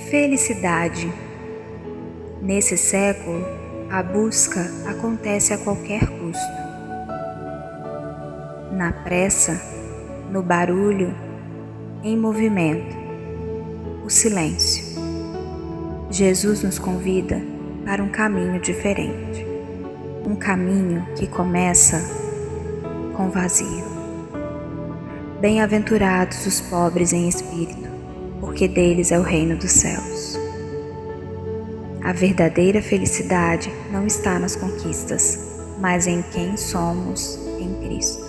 Felicidade. Nesse século, a busca acontece a qualquer custo. Na pressa, no barulho, em movimento, o silêncio. Jesus nos convida para um caminho diferente. Um caminho que começa com vazio. Bem-aventurados os pobres em espírito, porque deles é o reino dos céus. A verdadeira felicidade não está nas conquistas, mas em quem somos em Cristo.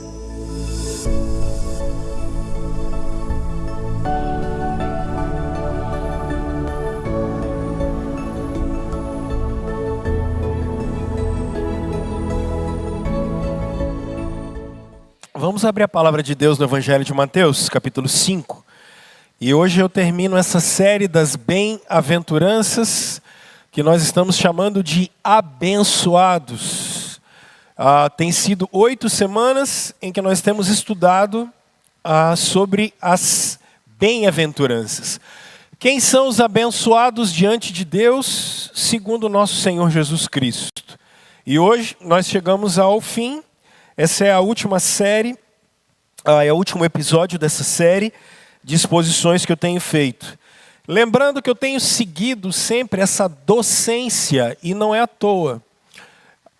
Vamos abrir a palavra de Deus no Evangelho de Mateus, capítulo 5. E hoje eu termino essa série das bem-aventuranças, que nós estamos chamando de abençoados. Tem sido 8 semanas em que nós temos estudado sobre as bem-aventuranças. Quem são os abençoados diante de Deus, segundo o nosso Senhor Jesus Cristo? E hoje nós chegamos ao fim. Essa é a última série, é o último episódio dessa série de exposições que eu tenho feito. Lembrando que eu tenho seguido sempre essa docência, e não é à toa.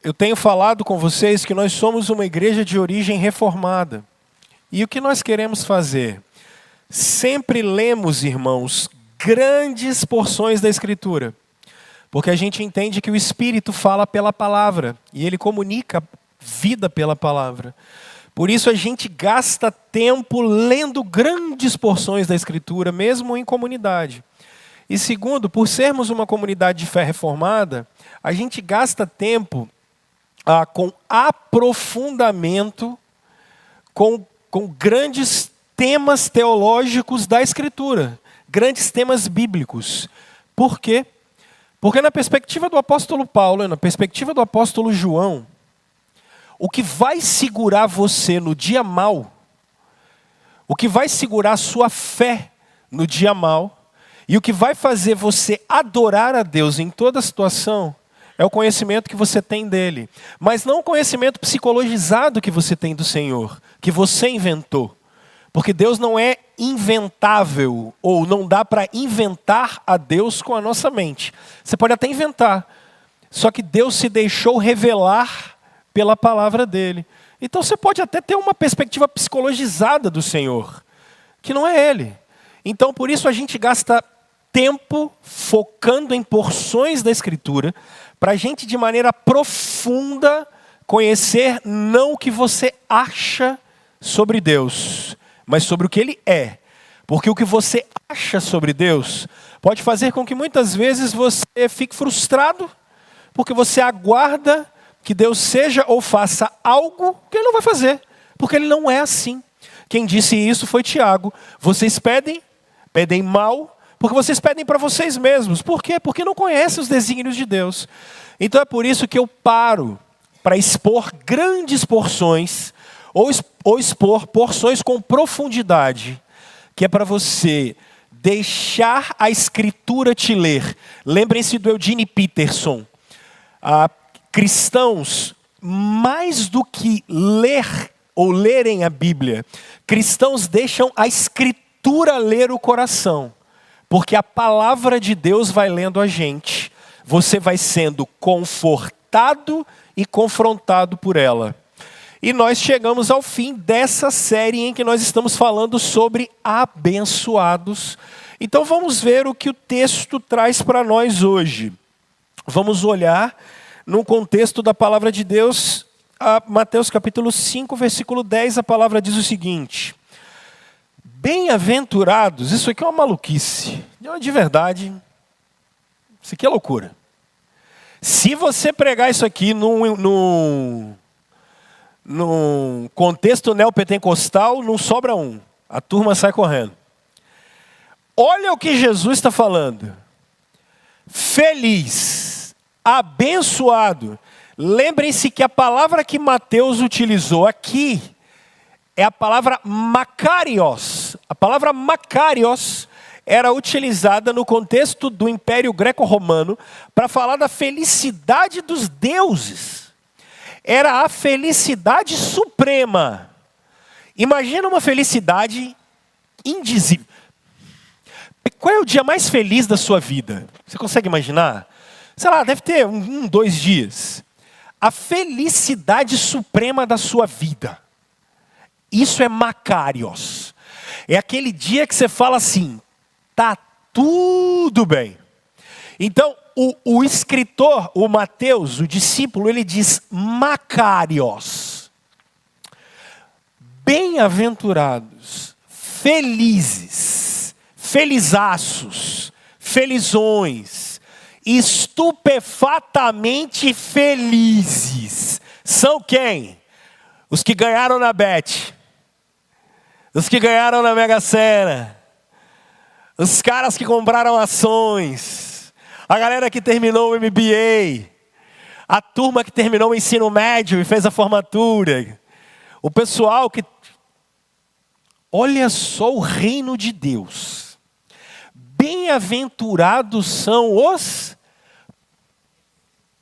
Eu tenho falado com vocês que nós somos uma igreja de origem reformada. E o que nós queremos fazer? Sempre lemos, irmãos, grandes porções da Escritura. Porque a gente entende que o Espírito fala pela palavra, e ele comunica vida pela palavra. Por isso a gente gasta tempo lendo grandes porções da Escritura, mesmo em comunidade. E segundo, por sermos uma comunidade de fé reformada, a gente gasta tempo com aprofundamento, com grandes temas teológicos da Escritura, grandes temas bíblicos. Por quê? Porque na perspectiva do apóstolo Paulo e na perspectiva do apóstolo João, o que vai segurar você no dia mau, o que vai segurar a sua fé no dia mau, e o que vai fazer você adorar a Deus em toda situação, é o conhecimento que você tem dele. Mas não o conhecimento psicologizado que você tem do Senhor, que você inventou. Porque Deus não é inventável, ou não dá para inventar a Deus com a nossa mente. Você pode até inventar, só que Deus se deixou revelar pela palavra dele. Então você pode até ter uma perspectiva psicologizada do Senhor, que não é ele. Então por isso a gente gasta tempo focando em porções da Escritura, para a gente de maneira profunda conhecer não o que você acha sobre Deus, mas sobre o que ele é. Porque o que você acha sobre Deus pode fazer com que muitas vezes você fique frustrado, porque você aguarda que Deus seja ou faça algo que ele não vai fazer, porque ele não é assim. Quem disse isso foi Tiago. Vocês pedem mal, porque vocês pedem para vocês mesmos. Por quê? Porque não conhecem os desígnios de Deus. Então é por isso que eu paro para expor grandes porções, ou expor porções com profundidade, que é para você deixar a Escritura te ler. Lembrem-se do Eugene Peterson. Cristãos, mais do que ler ou lerem a Bíblia, cristãos deixam a Escritura ler o coração. Porque a palavra de Deus vai lendo a gente. Você vai sendo confortado e confrontado por ela. E nós chegamos ao fim dessa série em que nós estamos falando sobre abençoados. Então vamos ver o que o texto traz para nós hoje. Vamos olhar no contexto da palavra de Deus, Mateus capítulo 5, versículo 10, a palavra diz o seguinte: bem-aventurados, isso aqui é uma maluquice, de verdade, isso aqui é loucura. Se você pregar isso aqui num contexto neopentecostal, não sobra um, a turma sai correndo. Olha o que Jesus está falando: feliz, abençoado. Lembrem-se que a palavra que Mateus utilizou aqui é a palavra makarios. A palavra makarios era utilizada no contexto do Império Greco-Romano para falar da felicidade dos deuses. Era a felicidade suprema. Imagina uma felicidade indizível. Qual é o dia mais feliz da sua vida? Você consegue imaginar? Sei lá, deve ter 2 dias. A felicidade suprema da sua vida. Isso é Makarios. É aquele dia que você fala assim, tá tudo bem. Então, o escritor, o Mateus, o discípulo, ele diz Makarios. Bem-aventurados, felizes, felizaços, felizões, estupefatamente felizes. São quem? Os que ganharam na Bet, os que ganharam na Mega Sena, os caras que compraram ações, a galera que terminou o MBA, a turma que terminou o ensino médio e fez a formatura, o pessoal que... Olha só o reino de Deus. Bem-aventurados são os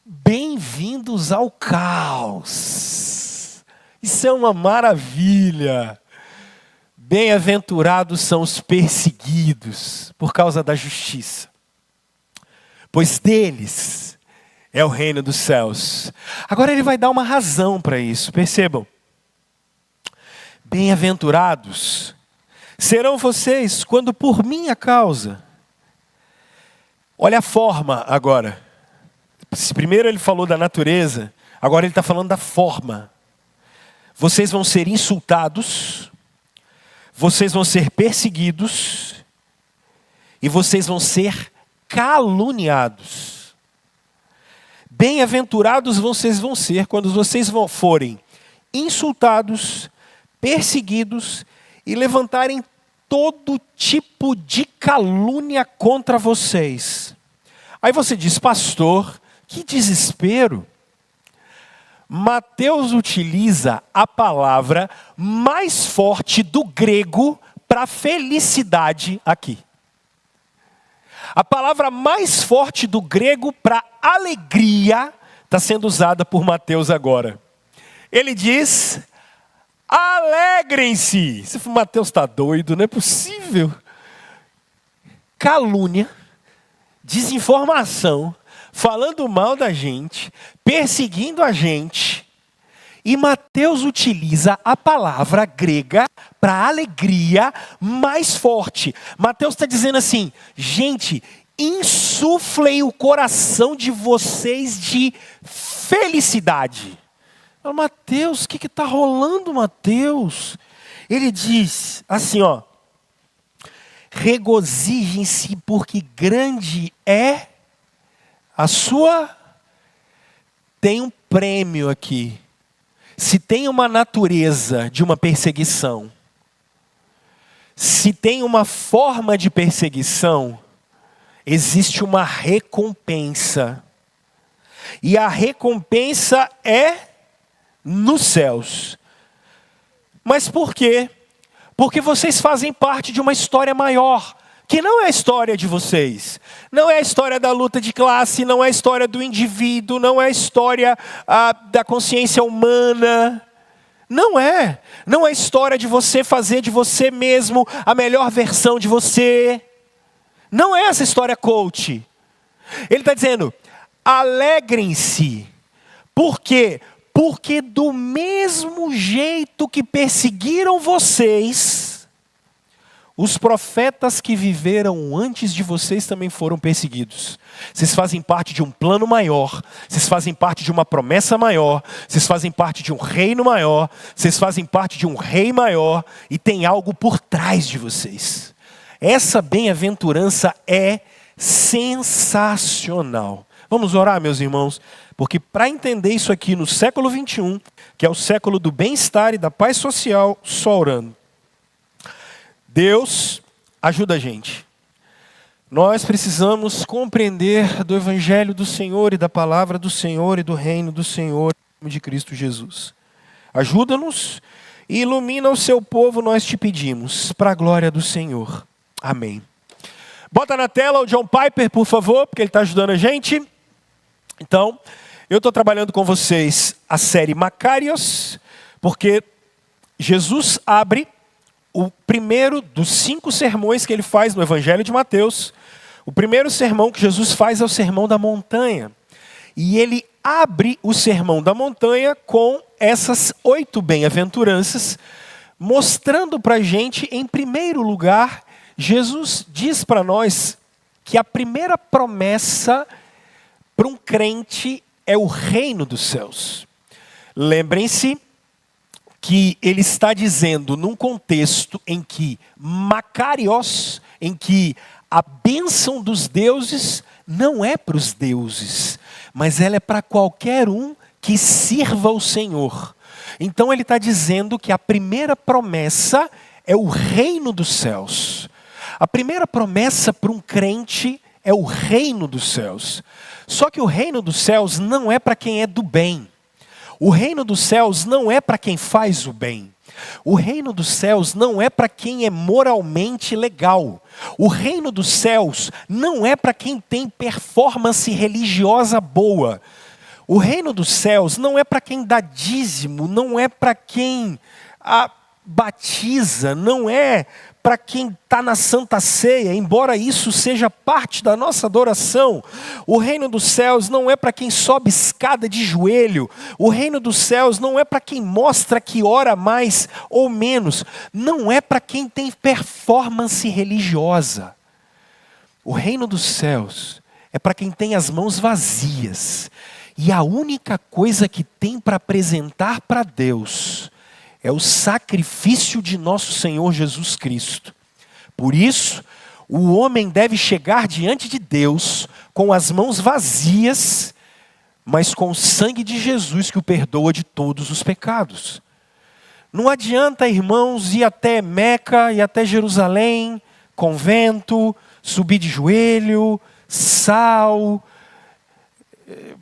bem-vindos ao caos. Isso é uma maravilha. Bem-aventurados são os perseguidos por causa da justiça, pois deles é o reino dos céus. Agora ele vai dar uma razão para isso, percebam. Bem-aventurados serão vocês quando por minha causa. Olha a forma agora. Primeiro ele falou da natureza, agora ele está falando da forma. Vocês vão ser insultados, vocês vão ser perseguidos e vocês vão ser caluniados. Bem-aventurados vocês vão ser quando vocês forem insultados, perseguidos e levantarem todo tipo de calúnia contra vocês. Aí você diz, pastor, que desespero. Mateus utiliza a palavra mais forte do grego para felicidade aqui. A palavra mais forte do grego para alegria está sendo usada por Mateus agora. Ele diz... alegrem-se. Mateus está doido, não é possível. Calúnia, desinformação, falando mal da gente, perseguindo a gente. E Mateus utiliza a palavra grega para alegria mais forte. Mateus está dizendo assim, gente, insuflem o coração de vocês de felicidade. Mateus, o que está rolando, Mateus? Ele diz assim, ó. Regozijem-se porque grande é a sua... Tem um prêmio aqui. Se tem uma natureza de uma perseguição, se tem uma forma de perseguição, existe uma recompensa. E a recompensa é... nos céus. Mas por quê? Porque vocês fazem parte de uma história maior, que não é a história de vocês. Não é a história da luta de classe, não é a história do indivíduo, não é a história da consciência humana. Não é. Não é a história de você fazer de você mesmo a melhor versão de você. Não é essa história coach. Ele está dizendo, alegrem-se. Por quê? Porque do mesmo jeito que perseguiram vocês, os profetas que viveram antes de vocês também foram perseguidos. Vocês fazem parte de um plano maior, vocês fazem parte de uma promessa maior, vocês fazem parte de um reino maior, vocês fazem parte de um rei maior e tem algo por trás de vocês. Essa bem-aventurança é sensacional. Vamos orar, meus irmãos? Porque para entender isso aqui no século 21, que é o século do bem-estar e da paz social, só orando. Deus, ajuda a gente. Nós precisamos compreender do Evangelho do Senhor e da palavra do Senhor e do reino do Senhor, em nome de Cristo Jesus. Ajuda-nos e ilumina o seu povo, nós te pedimos, para a glória do Senhor. Amém. Bota na tela o John Piper, por favor, porque ele está ajudando a gente. Então, eu estou trabalhando com vocês a série Macarios, porque Jesus abre o primeiro dos 5 sermões que ele faz no Evangelho de Mateus. O primeiro sermão que Jesus faz é o Sermão da Montanha. E ele abre o Sermão da Montanha com essas 8 bem-aventuranças, mostrando para a gente, em primeiro lugar, Jesus diz para nós que a primeira promessa para um crente é o reino dos céus. Lembrem-se que ele está dizendo num contexto em que Macarios, em que a bênção dos deuses não é para os deuses, mas ela é para qualquer um que sirva o Senhor. Então ele está dizendo que a primeira promessa é o reino dos céus. A primeira promessa para um crente é o reino dos céus. Só que o reino dos céus não é para quem é do bem. O reino dos céus não é para quem faz o bem. O reino dos céus não é para quem é moralmente legal. O reino dos céus não é para quem tem performance religiosa boa. O reino dos céus não é para quem dá dízimo, não é para quem batiza, não é para quem está na Santa Ceia, embora isso seja parte da nossa adoração. O reino dos céus não é para quem sobe escada de joelho. O reino dos céus não é para quem mostra que ora mais ou menos. Não é para quem tem performance religiosa. O reino dos céus é para quem tem as mãos vazias. E a única coisa que tem para apresentar para Deus é o sacrifício de nosso Senhor Jesus Cristo. Por isso, o homem deve chegar diante de Deus com as mãos vazias, mas com o sangue de Jesus que o perdoa de todos os pecados. Não adianta, irmãos, ir até Meca, ir até Jerusalém, convento, subir de joelho, sal,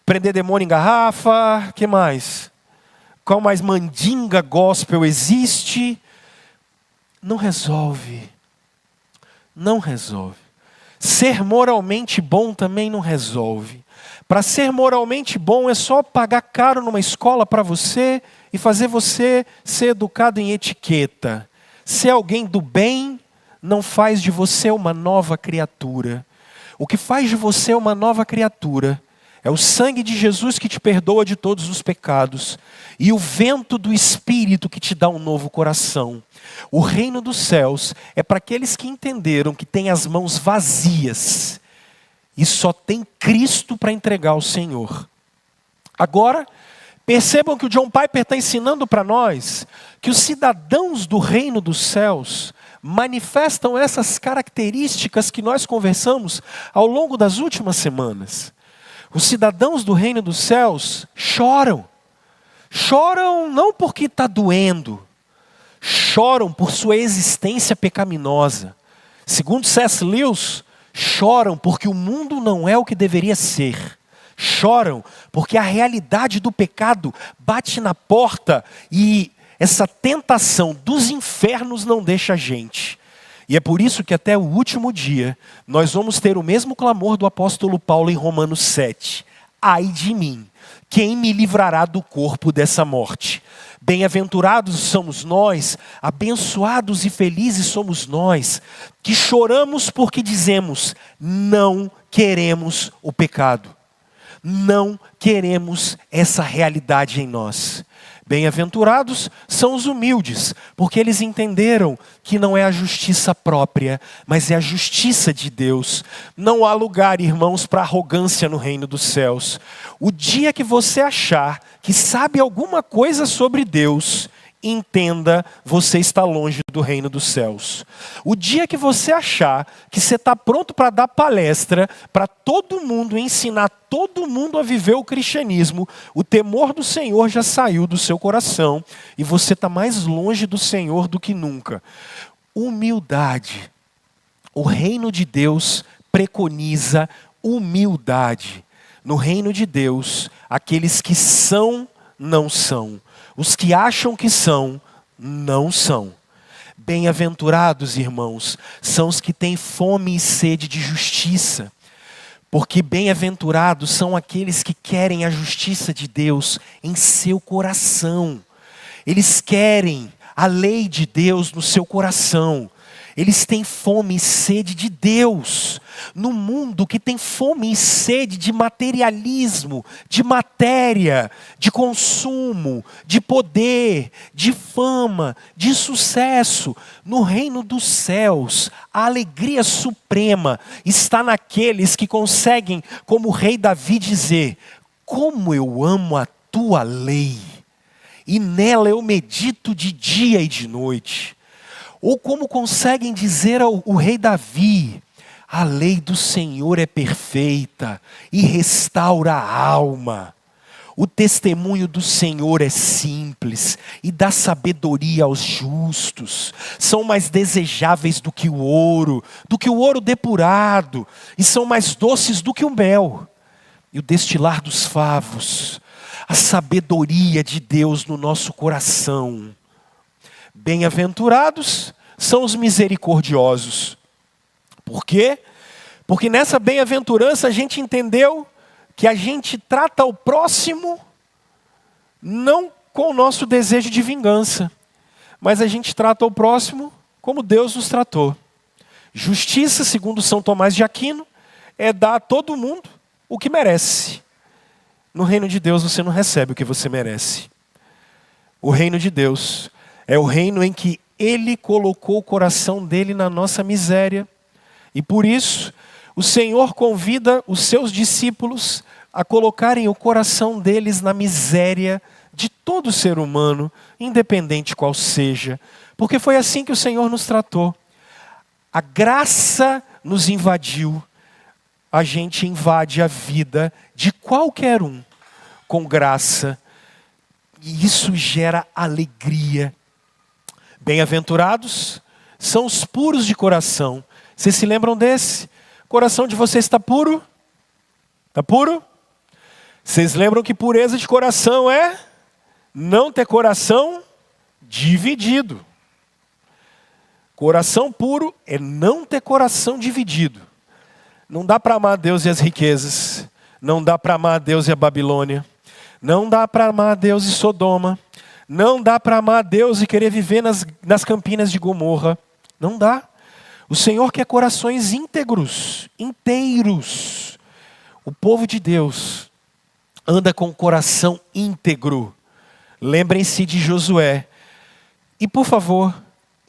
prender demônio em garrafa, que mais? Qual mais mandinga gospel existe? Não resolve. Não resolve. Ser moralmente bom também não resolve. Para ser moralmente bom é só pagar caro numa escola para você e fazer você ser educado em etiqueta. Ser alguém do bem não faz de você uma nova criatura. O que faz de você uma nova criatura é o sangue de Jesus que te perdoa de todos os pecados e o vento do Espírito que te dá um novo coração. O reino dos céus é para aqueles que entenderam que têm as mãos vazias e só tem Cristo para entregar ao Senhor. Agora, percebam que o John Piper está ensinando para nós que os cidadãos do reino dos céus manifestam essas características que nós conversamos ao longo das últimas semanas. Os cidadãos do reino dos céus choram. Choram não porque está doendo. Choram por sua existência pecaminosa. Segundo C.S. Lewis, choram porque o mundo não é o que deveria ser. Choram porque a realidade do pecado bate na porta e essa tentação dos infernos não deixa a gente. E é por isso que até o último dia, nós vamos ter o mesmo clamor do apóstolo Paulo em Romanos 7. Ai de mim, quem me livrará do corpo dessa morte? Bem-aventurados somos nós, abençoados e felizes somos nós, que choramos porque dizemos, não queremos o pecado. Não queremos essa realidade em nós. Bem-aventurados são os humildes, porque eles entenderam que não é a justiça própria, mas é a justiça de Deus. Não há lugar, irmãos, para arrogância no reino dos céus. O dia que você achar que sabe alguma coisa sobre Deus, entenda, você está longe do reino dos céus. O dia que você achar que você está pronto para dar palestra, para todo mundo, ensinar todo mundo a viver o cristianismo, o temor do Senhor já saiu do seu coração e você está mais longe do Senhor do que nunca. Humildade. O reino de Deus preconiza humildade. No reino de Deus, aqueles que são, não são. Os que acham que são, não são. Bem-aventurados, irmãos, são os que têm fome e sede de justiça, porque bem-aventurados são aqueles que querem a justiça de Deus em seu coração. Eles querem a lei de Deus no seu coração. Eles têm fome e sede de Deus. No mundo que tem fome e sede de materialismo, de matéria, de consumo, de poder, de fama, de sucesso, no reino dos céus, a alegria suprema está naqueles que conseguem, como o rei Davi, dizer: como eu amo a tua lei, e nela eu medito de dia e de noite. Ou como conseguem dizer o rei Davi: a lei do Senhor é perfeita e restaura a alma. O testemunho do Senhor é simples e dá sabedoria aos justos. São mais desejáveis do que o ouro depurado, e são mais doces do que o mel e o destilar dos favos. A sabedoria de Deus no nosso coração. Bem-aventurados são os misericordiosos. Por quê? Porque nessa bem-aventurança a gente entendeu que a gente trata o próximo não com o nosso desejo de vingança, mas a gente trata o próximo como Deus nos tratou. Justiça, segundo São Tomás de Aquino, é dar a todo mundo o que merece. No reino de Deus você não recebe o que você merece. O reino de Deus é o reino em que Ele colocou o coração dele na nossa miséria. E por isso, o Senhor convida os seus discípulos a colocarem o coração deles na miséria de todo ser humano, independente qual seja. Porque foi assim que o Senhor nos tratou. A graça nos invadiu. A gente invade a vida de qualquer um com graça. E isso gera alegria. Bem-aventurados são os puros de coração. Vocês se lembram desse? O coração de vocês está puro? Está puro? Vocês lembram que pureza de coração é não ter coração dividido. Coração puro é não ter coração dividido. Não dá para amar Deus e as riquezas. Não dá para amar Deus e a Babilônia. Não dá para amar Deus e Sodoma. Não dá para amar Deus e querer viver nas campinas de Gomorra. Não dá. O Senhor quer corações íntegros, inteiros. O povo de Deus anda com o coração íntegro. Lembrem-se de Josué. E por favor,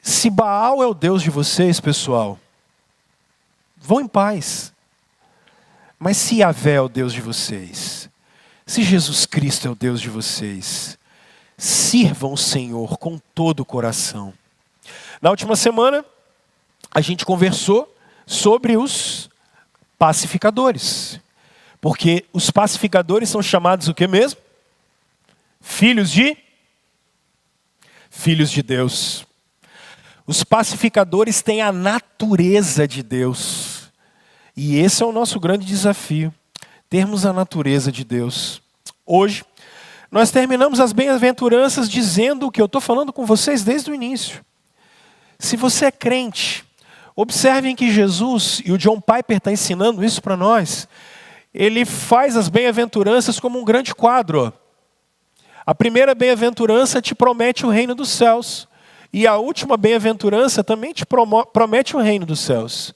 se Baal é o Deus de vocês, pessoal, vão em paz. Mas se Yahvé é o Deus de vocês, se Jesus Cristo é o Deus de vocês, sirvam o Senhor com todo o coração. Na última semana, a gente conversou sobre os pacificadores. Porque os pacificadores são chamados o que mesmo? Filhos de Deus. Os pacificadores têm a natureza de Deus. E esse é o nosso grande desafio. Termos a natureza de Deus. Hoje, nós terminamos as bem-aventuranças dizendo o que eu estou falando com vocês desde o início. Se você é crente, observem que Jesus, e o John Piper está ensinando isso para nós, ele faz as bem-aventuranças como um grande quadro. A primeira bem-aventurança te promete o reino dos céus. E a última bem-aventurança também te promete o reino dos céus.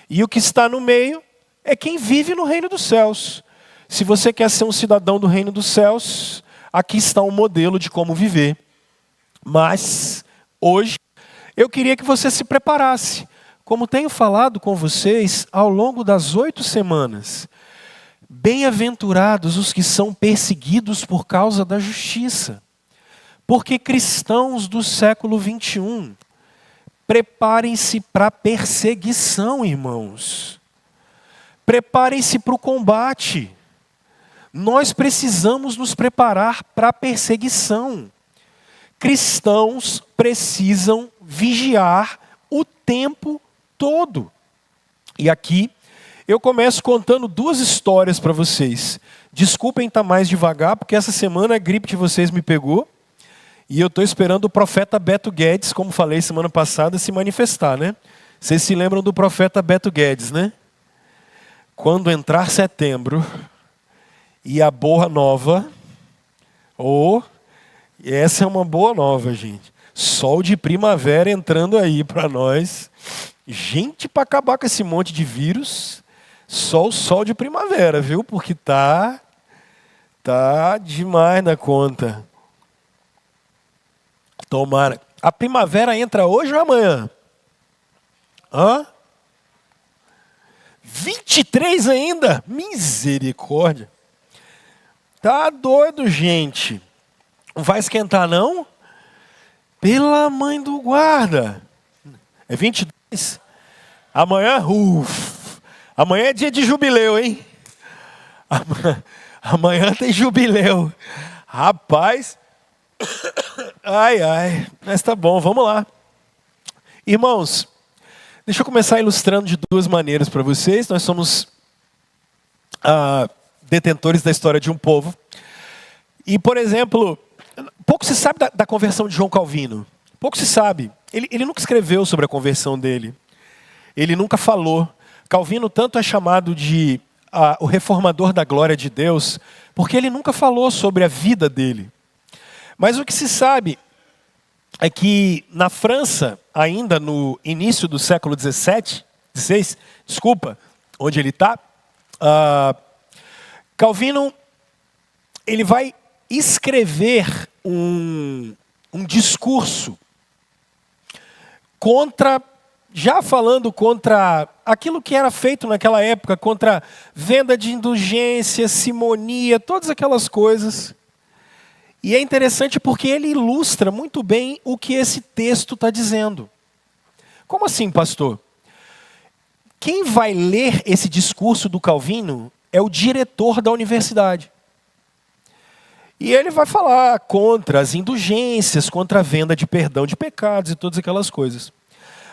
E o que está no meio é quem vive no reino dos céus. Se você quer ser um cidadão do reino dos céus, aqui está um modelo de como viver. Mas, hoje, eu queria que você se preparasse. Como tenho falado com vocês ao longo das 8 semanas. Bem-aventurados os que são perseguidos por causa da justiça. Porque cristãos do século 21, preparem-se para a perseguição, irmãos. Preparem-se para o combate. Nós precisamos nos preparar para a perseguição. Cristãos precisam vigiar o tempo todo. E aqui eu começo contando 2 histórias para vocês. Desculpem estar mais devagar, porque essa semana a gripe de vocês me pegou. E eu estou esperando o profeta Beto Guedes, como falei semana passada, se manifestar, né? Vocês se lembram do profeta Beto Guedes, né? Quando entrar setembro e a boa nova, essa é uma boa nova, gente. Sol de primavera entrando aí para nós. Gente, para acabar com esse monte de vírus, só o sol de primavera, viu? Porque tá demais na conta. Tomara. A primavera entra hoje ou amanhã? 23 ainda? Misericórdia. Tá doido, gente. Não vai esquentar, não? Pela mãe do guarda. É 22? Amanhã, amanhã é dia de jubileu, hein? Amanhã tem jubileu. Rapaz. Ai. Mas tá bom, vamos lá. Irmãos, deixa eu começar ilustrando de duas maneiras para vocês. Nós somos detentores da história de um povo. E, por exemplo, pouco se sabe da conversão de João Calvino. Pouco se sabe. Ele nunca escreveu sobre a conversão dele. Ele nunca falou. Calvino tanto é chamado de o reformador da glória de Deus, porque ele nunca falou sobre a vida dele. Mas o que se sabe é que na França, ainda no início do século XVI, onde ele está, Calvino ele vai escrever um discurso falando contra aquilo que era feito naquela época, contra venda de indulgência, simonia, todas aquelas coisas. E é interessante porque ele ilustra muito bem o que esse texto está dizendo. Como assim, pastor? Quem vai ler esse discurso do Calvino é o diretor da universidade. E ele vai falar contra as indulgências, contra a venda de perdão de pecados e todas aquelas coisas.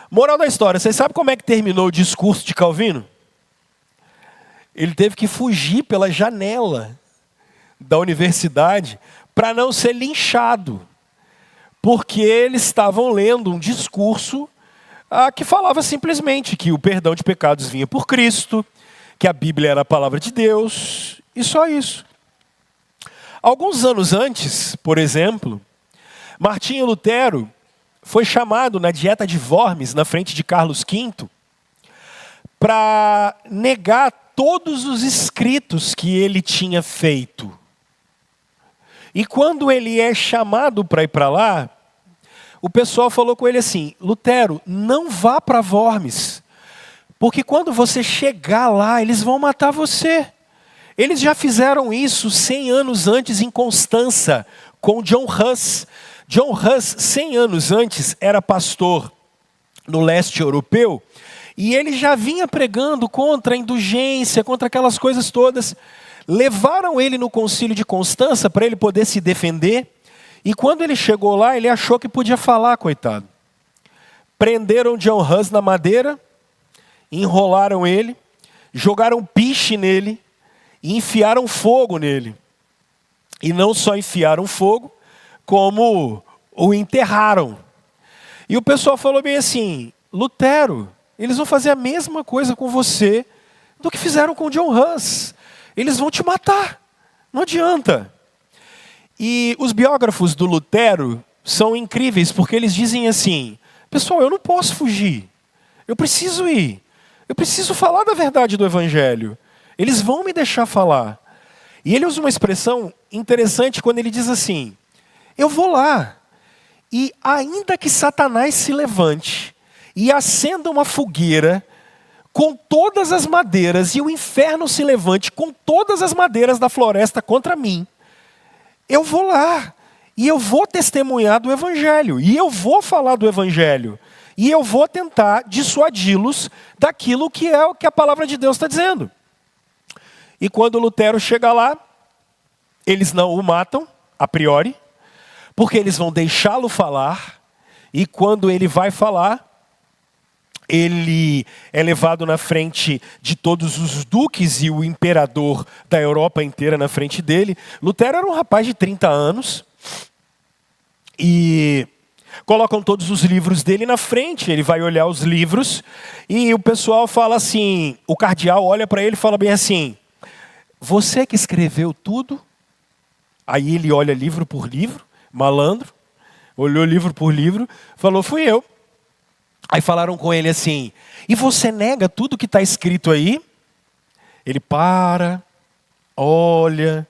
Moral da história, vocês sabem como é que terminou o discurso de Calvino? Ele teve que fugir pela janela da universidade para não ser linchado, porque eles estavam lendo um discurso que falava simplesmente que o perdão de pecados vinha por Cristo, que a Bíblia era a palavra de Deus, e só isso. Alguns anos antes, por exemplo, Martinho Lutero foi chamado na Dieta de Worms, na frente de Carlos V, para negar todos os escritos que ele tinha feito. E quando ele é chamado para ir para lá, o pessoal falou com ele assim: Lutero, não vá para Worms, porque quando você chegar lá, eles vão matar você. Eles já fizeram isso 100 anos antes em Constança, com John Huss. John Huss, 100 anos antes, era pastor no leste europeu, e ele já vinha pregando contra a indulgência, contra aquelas coisas todas. Levaram ele no concílio de Constança para ele poder se defender, e quando ele chegou lá, ele achou que podia falar, coitado. Prenderam John Huss na madeira, enrolaram ele, jogaram piche nele, e enfiaram fogo nele. E não só enfiaram fogo, como o enterraram. E o pessoal falou bem assim: Lutero, eles vão fazer a mesma coisa com você do que fizeram com John Huss. Eles vão te matar. Não adianta. E os biógrafos do Lutero são incríveis, porque eles dizem assim: pessoal, eu não posso fugir. Eu preciso ir. Eu preciso falar da verdade do Evangelho. Eles vão me deixar falar. E ele usa uma expressão interessante quando ele diz assim: eu vou lá, e ainda que Satanás se levante e acenda uma fogueira com todas as madeiras, e o inferno se levante com todas as madeiras da floresta contra mim, eu vou lá, e eu vou testemunhar do Evangelho, e eu vou falar do Evangelho, e eu vou tentar dissuadi-los daquilo que é o que a palavra de Deus está dizendo. E quando Lutero chega lá, eles não o matam, a priori, porque eles vão deixá-lo falar, e quando ele vai falar, ele é levado na frente de todos os duques e o imperador da Europa inteira na frente dele. Lutero era um rapaz de 30 anos, E colocam todos os livros dele na frente, ele vai olhar os livros e o pessoal fala assim, o cardeal olha para ele e fala bem assim, você que escreveu tudo? Aí ele olha livro por livro, malandro, olhou livro por livro, falou, fui eu. Aí falaram com ele assim, e você nega tudo que está escrito aí? Ele para, olha,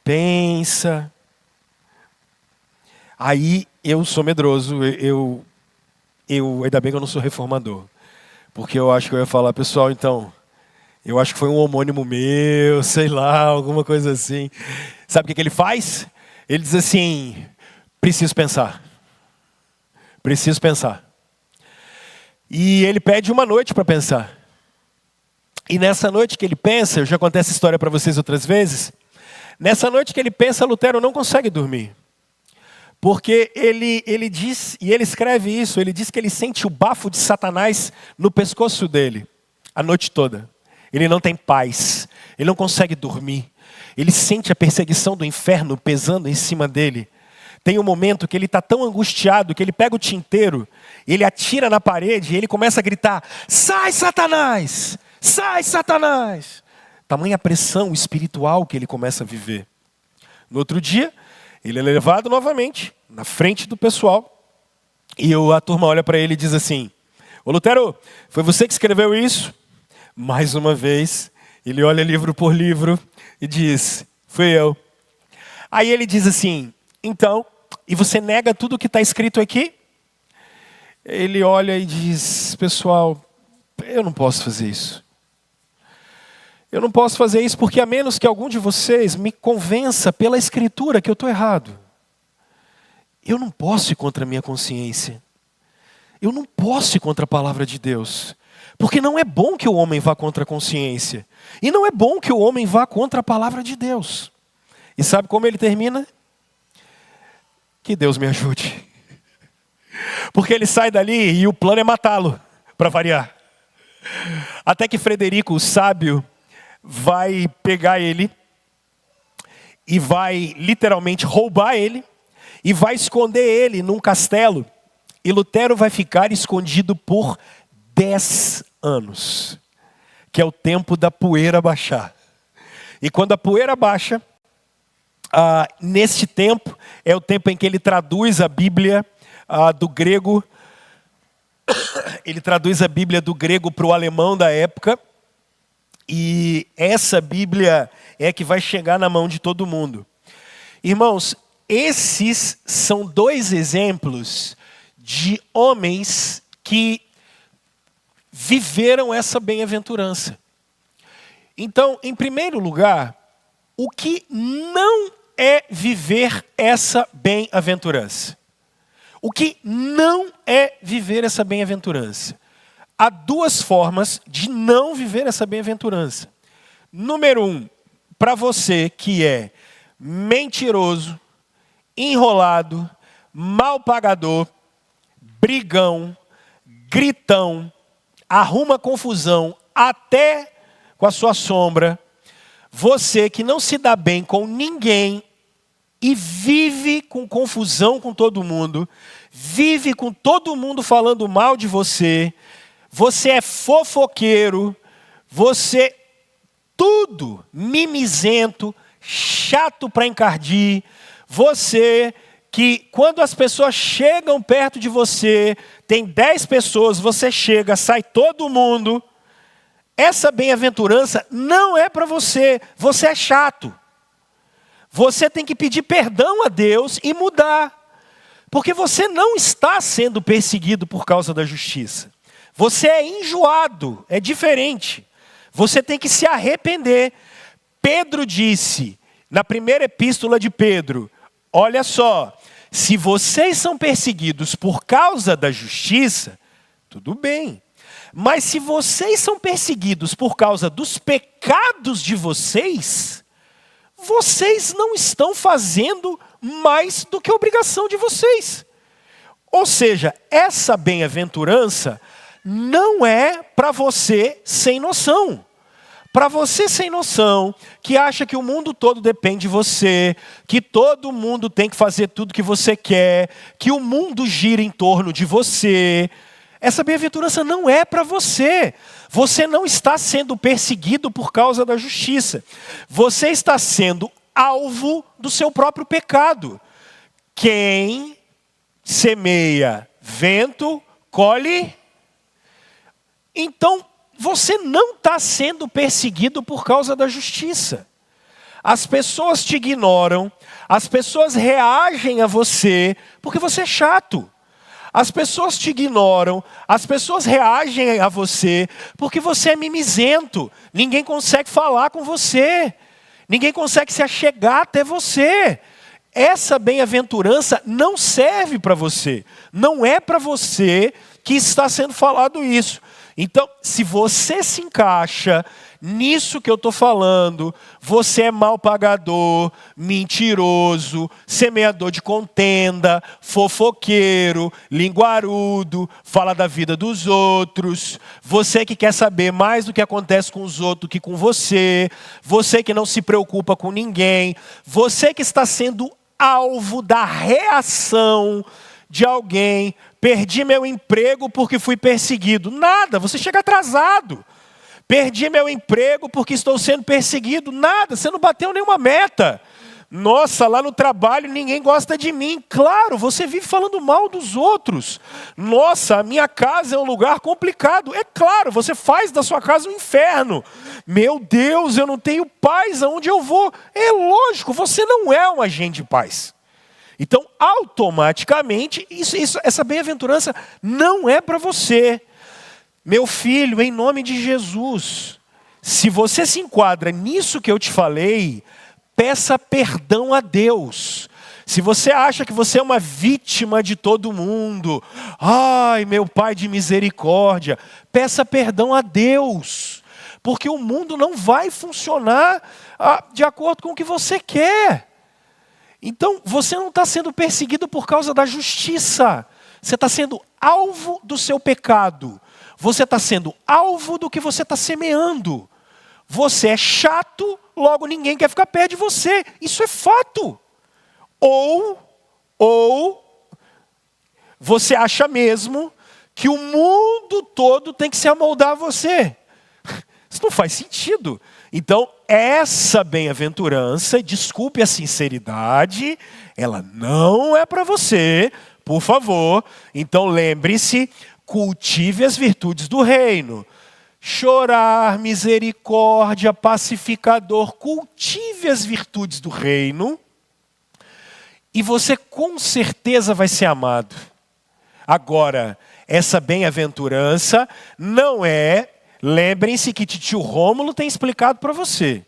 pensa. Aí eu sou medroso, ainda bem que eu não sou reformador. Porque eu acho que eu ia falar, pessoal, então, eu acho que foi um homônimo meu, sei lá, alguma coisa assim. Sabe o que ele faz? Ele diz assim, preciso pensar. Preciso pensar. E ele pede uma noite para pensar. E nessa noite que ele pensa, eu já contei essa história para vocês outras vezes, nessa noite que ele pensa, Lutero não consegue dormir. Porque ele diz, e ele escreve isso, ele diz que ele sente o bafo de Satanás no pescoço dele, a noite toda. Ele não tem paz, ele não consegue dormir. Ele sente a perseguição do inferno pesando em cima dele. Tem um momento que ele está tão angustiado que ele pega o tinteiro, ele atira na parede e ele começa a gritar, sai Satanás, sai Satanás. Tamanha pressão espiritual que ele começa a viver. No outro dia, ele é levado novamente, na frente do pessoal, e a turma olha para ele e diz assim, ô Lutero, foi você que escreveu isso? Mais uma vez, ele olha livro por livro e diz, fui eu. Aí ele diz assim, então, e você nega tudo que está escrito aqui? Ele olha e diz, pessoal, eu não posso fazer isso. Eu não posso fazer isso porque a menos que algum de vocês me convença pela escritura que eu estou errado. Eu não posso ir contra a minha consciência. Eu não posso ir contra a palavra de Deus. Porque não é bom que o homem vá contra a consciência. E não é bom que o homem vá contra a palavra de Deus. E sabe como ele termina? Que Deus me ajude. Porque ele sai dali e o plano é matá-lo, para variar. Até que Frederico, o sábio, vai pegar ele e vai literalmente roubar ele e vai esconder ele num castelo. E Lutero vai ficar escondido por 10 anos, que é o tempo da poeira baixar. E quando a poeira baixa, neste tempo, é o tempo em que ele traduz a Bíblia do grego, ele traduz a Bíblia do grego para o alemão da época, e essa Bíblia é que vai chegar na mão de todo mundo. Irmãos, esses são 2 exemplos de homens que viveram essa bem-aventurança. Então, em primeiro lugar, o que não é viver essa bem-aventurança? O que não é viver essa bem-aventurança? Há 2 formas de não viver essa bem-aventurança. Número 1, para você que é mentiroso, enrolado, mal pagador, brigão, gritão, arruma confusão até com a sua sombra, você que não se dá bem com ninguém e vive com confusão com todo mundo, vive com todo mundo falando mal de você, você é fofoqueiro, você tudo mimizento, chato para encardir, você que quando as pessoas chegam perto de você, tem 10 pessoas, você chega, sai todo mundo, essa bem-aventurança não é para você, você é chato. Você tem que pedir perdão a Deus e mudar, porque você não está sendo perseguido por causa da justiça. Você é enjoado, é diferente. Você tem que se arrepender. Pedro disse, na primeira epístola de Pedro, olha só, se vocês são perseguidos por causa da justiça, tudo bem. Mas se vocês são perseguidos por causa dos pecados de vocês, vocês não estão fazendo mais do que a obrigação de vocês. Ou seja, essa bem-aventurança não é para você sem noção. Para você sem noção, que acha que o mundo todo depende de você, que todo mundo tem que fazer tudo que você quer, que o mundo gira em torno de você, essa bem-aventurança não é para você. Você não está sendo perseguido por causa da justiça. Você está sendo alvo do seu próprio pecado. Quem semeia vento, colhe. Então, você não está sendo perseguido por causa da justiça. As pessoas te ignoram, as pessoas reagem a você porque você é chato. As pessoas te ignoram, as pessoas reagem a você porque você é mimizento. Ninguém consegue falar com você, ninguém consegue se achegar até você. Essa bem-aventurança não serve para você, não é para você que está sendo falado isso. Então, se você se encaixa nisso que eu estou falando, você é mal pagador, mentiroso, semeador de contenda, fofoqueiro, linguarudo, fala da vida dos outros, você que quer saber mais do que acontece com os outros que com você que não se preocupa com ninguém, você que está sendo alvo da reação de alguém. Perdi meu emprego porque fui perseguido. Nada, você chega atrasado. Perdi meu emprego porque estou sendo perseguido. Nada, você não bateu nenhuma meta. Nossa, lá no trabalho ninguém gosta de mim. Claro, você vive falando mal dos outros. Nossa, a minha casa é um lugar complicado. É claro, você faz da sua casa um inferno. Meu Deus, eu não tenho paz aonde eu vou. É lógico, você não é um agente de paz. Então, automaticamente, essa bem-aventurança não é para você. Meu filho, em nome de Jesus, se você se enquadra nisso que eu te falei, peça perdão a Deus. Se você acha que você é uma vítima de todo mundo, ai, meu Pai de misericórdia, peça perdão a Deus. Porque o mundo não vai funcionar de acordo com o que você quer. Então, você não está sendo perseguido por causa da justiça. Você está sendo alvo do seu pecado. Você está sendo alvo do que você está semeando. Você é chato, logo ninguém quer ficar perto de você. Isso é fato. Ou você acha mesmo que o mundo todo tem que se amoldar a você. Isso não faz sentido. Então, essa bem-aventurança, desculpe a sinceridade, ela não é para você, por favor. Então, lembre-se, cultive as virtudes do reino. Chorar, misericórdia, pacificador, cultive as virtudes do reino. E você com certeza vai ser amado. Agora, essa bem-aventurança não é... Lembrem-se que tio Rômulo tem explicado para você.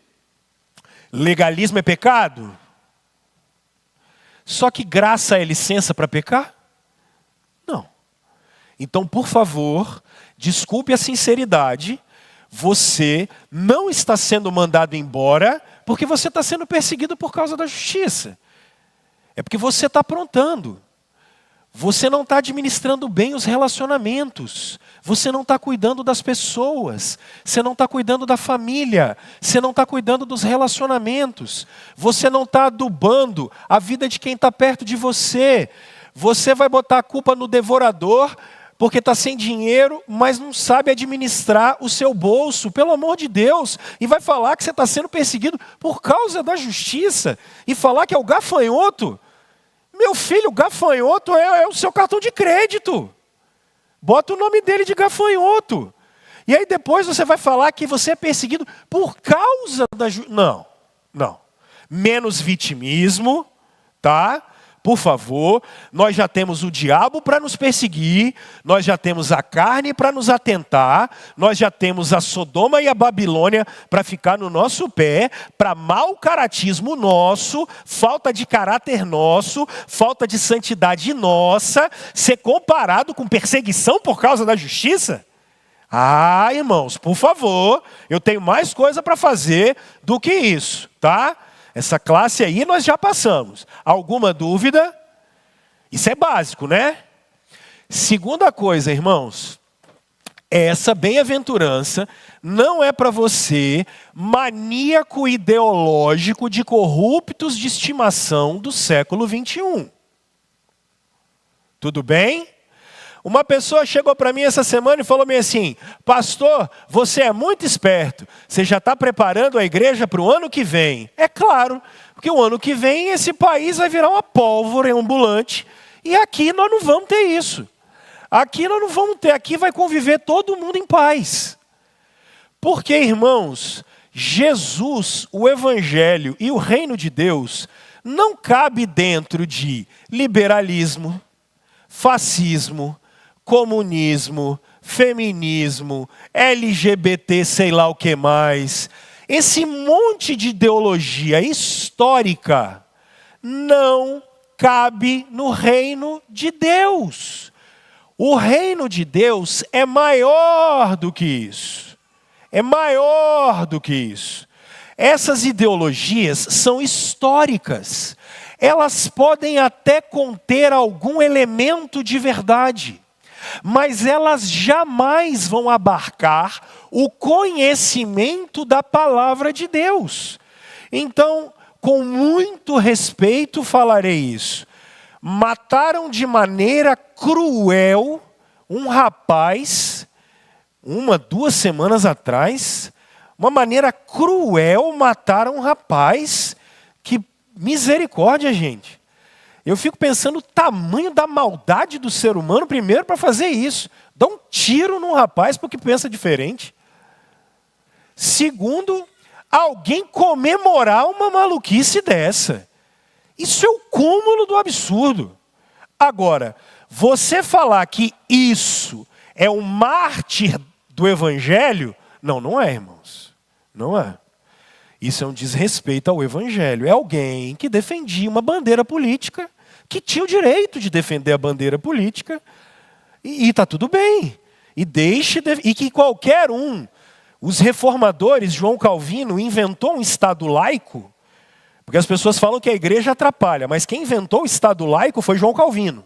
Legalismo é pecado? Só que graça é licença para pecar? Não. Então, por favor, desculpe a sinceridade. Você não está sendo mandado embora porque você está sendo perseguido por causa da justiça. É porque você está aprontando. Você não está administrando bem os relacionamentos. Você não está cuidando das pessoas. Você não está cuidando da família. Você não está cuidando dos relacionamentos. Você não está adubando a vida de quem está perto de você. Você vai botar a culpa no devorador porque está sem dinheiro, mas não sabe administrar o seu bolso, pelo amor de Deus. E vai falar que você está sendo perseguido por causa da justiça. E falar que é o gafanhoto. Meu filho, gafanhoto é o seu cartão de crédito. Bota o nome dele de gafanhoto. E aí depois você vai falar que você é perseguido por causa da justiça. Não. Menos vitimismo, tá? Por favor, nós já temos o diabo para nos perseguir, nós já temos a carne para nos atentar, nós já temos a Sodoma e a Babilônia para ficar no nosso pé, para mau caratismo nosso, falta de caráter nosso, falta de santidade nossa, ser comparado com perseguição por causa da justiça? Ah, irmãos, por favor, eu tenho mais coisa para fazer do que isso, tá? Essa classe aí nós já passamos. Alguma dúvida? Isso é básico, né? Segunda coisa, irmãos. Essa bem-aventurança não é para você, maníaco ideológico de corruptos de estimação do século 21. Tudo bem? Uma pessoa chegou para mim essa semana e falou-me assim: pastor, você é muito esperto, você já está preparando a igreja para o ano que vem. É claro, porque o ano que vem esse país vai virar uma pólvora ambulante e aqui nós não vamos ter isso. Aqui nós não vamos ter, aqui vai conviver todo mundo em paz. Porque, irmãos, Jesus, o Evangelho e o Reino de Deus não cabe dentro de liberalismo, fascismo, comunismo, feminismo, LGBT, sei lá o que mais. Esse monte de ideologia histórica não cabe no reino de Deus. O reino de Deus é maior do que isso. É maior do que isso. Essas ideologias são históricas. Elas podem até conter algum elemento de verdade, mas elas jamais vão abarcar o conhecimento da palavra de Deus. Então, com muito respeito falarei isso. Mataram de maneira cruel um rapaz, 2 semanas atrás, uma maneira cruel mataram um rapaz, que misericórdia, gente. Eu fico pensando o tamanho da maldade do ser humano, primeiro, para fazer isso. Dá um tiro num rapaz porque pensa diferente. Segundo, alguém comemorar uma maluquice dessa. Isso é o cúmulo do absurdo. Agora, você falar que isso é um mártir do Evangelho, não é, irmãos. Não é. Isso é um desrespeito ao Evangelho. É alguém que defendia uma bandeira política, que tinha o direito de defender a bandeira política, e está tudo bem. E que qualquer os reformadores, João Calvino, inventou um Estado laico, porque as pessoas falam que a igreja atrapalha, mas quem inventou o Estado laico foi João Calvino.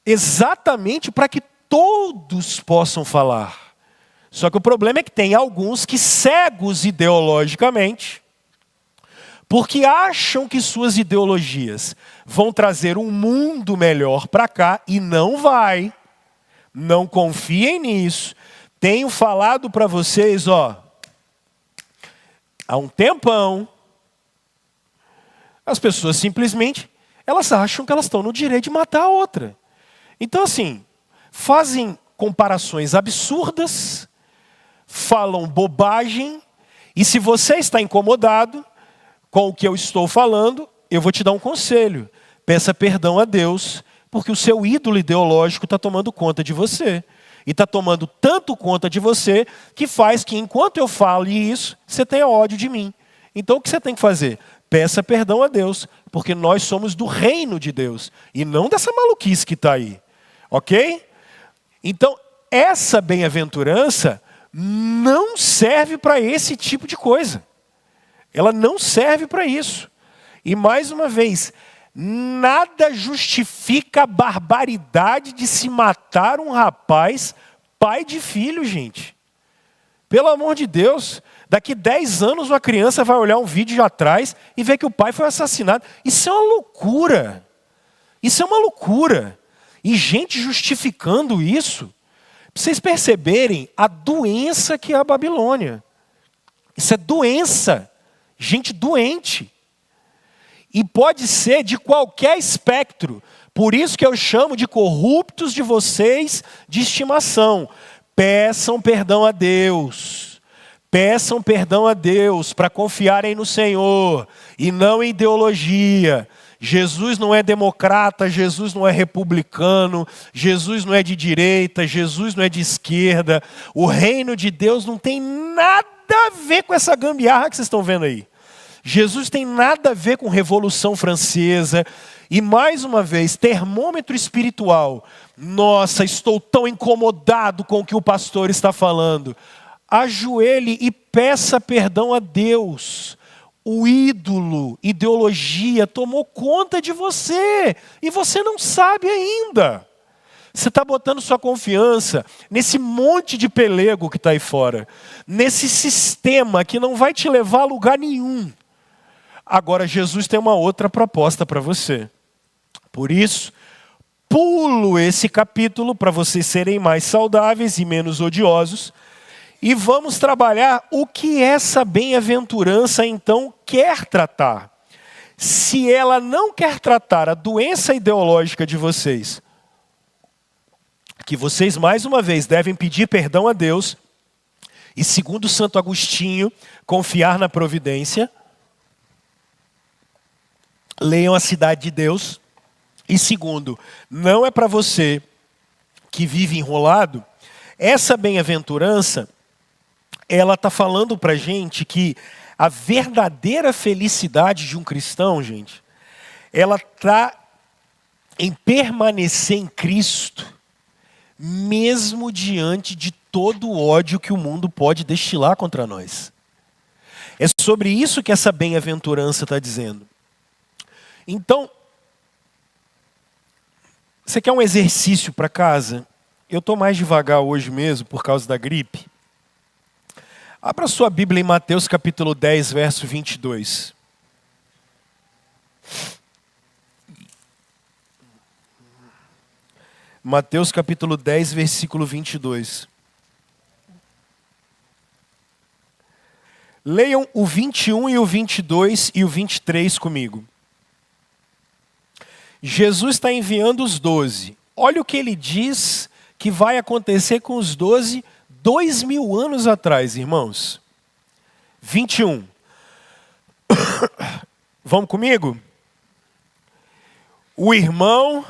Exatamente para que todos possam falar. Só que o problema é que tem alguns que, cegos ideologicamente, porque acham que suas ideologias vão trazer um mundo melhor para cá, e não vai. Não confiem nisso. Tenho falado para vocês, há um tempão, as pessoas simplesmente, elas acham que elas estão no direito de matar a outra. Então, assim, fazem comparações absurdas, falam bobagem, e se você está incomodado com o que eu estou falando, eu vou te dar um conselho. Peça perdão a Deus, porque o seu ídolo ideológico está tomando conta de você. E está tomando tanto conta de você, que faz que enquanto eu falo isso, você tenha ódio de mim. Então o que você tem que fazer? Peça perdão a Deus, porque nós somos do reino de Deus, e não dessa maluquice que está aí. Ok? Então, essa bem-aventurança não serve para esse tipo de coisa. Ela não serve para isso. E mais uma vez, nada justifica a barbaridade de se matar um rapaz, pai de filho, gente. Pelo amor de Deus, daqui 10 anos uma criança vai olhar um vídeo de atrás e ver que o pai foi assassinado. Isso é uma loucura. Isso é uma loucura. E gente justificando isso, para vocês perceberem a doença que é a Babilônia. Isso é doença. Gente doente. E pode ser de qualquer espectro. Por isso que eu chamo de corruptos de vocês de estimação. Peçam perdão a Deus. Peçam perdão a Deus para confiarem no Senhor e não em ideologia. Jesus não é democrata, Jesus não é republicano, Jesus não é de direita, Jesus não é de esquerda. O reino de Deus não tem nada a ver com essa gambiarra que vocês estão vendo aí. Jesus tem nada a ver com Revolução Francesa. E mais uma vez, termômetro espiritual. Nossa, estou tão incomodado com o que o pastor está falando. Ajoelhe e peça perdão a Deus. O ídolo, ideologia tomou conta de você. E você não sabe ainda. Você está botando sua confiança nesse monte de pelego que está aí fora, nesse sistema que não vai te levar a lugar nenhum. Agora, Jesus tem uma outra proposta para você. Por isso, pulo esse capítulo para vocês serem mais saudáveis e menos odiosos. E vamos trabalhar o que essa bem-aventurança então quer tratar. Se ela não quer tratar a doença ideológica de vocês, que vocês mais uma vez devem pedir perdão a Deus, e segundo Santo Agostinho, confiar na providência, leiam A Cidade de Deus. E segundo, não é para você que vive enrolado, essa bem-aventurança, ela está falando para a gente que a verdadeira felicidade de um cristão, gente, ela está em permanecer em Cristo, mesmo diante de todo o ódio que o mundo pode destilar contra nós. É sobre isso que essa bem-aventurança está dizendo. Então, você quer um exercício para casa? Eu estou mais devagar hoje mesmo por causa da gripe. Abra sua Bíblia em Mateus capítulo 10, verso 22. Mateus capítulo 10, versículo 22. Leiam o 21 e o 22 e o 23 comigo. Jesus está enviando os 12. Olha o que ele diz que vai acontecer com os 12 2000 anos atrás, irmãos. 21. Vamos comigo? O irmão...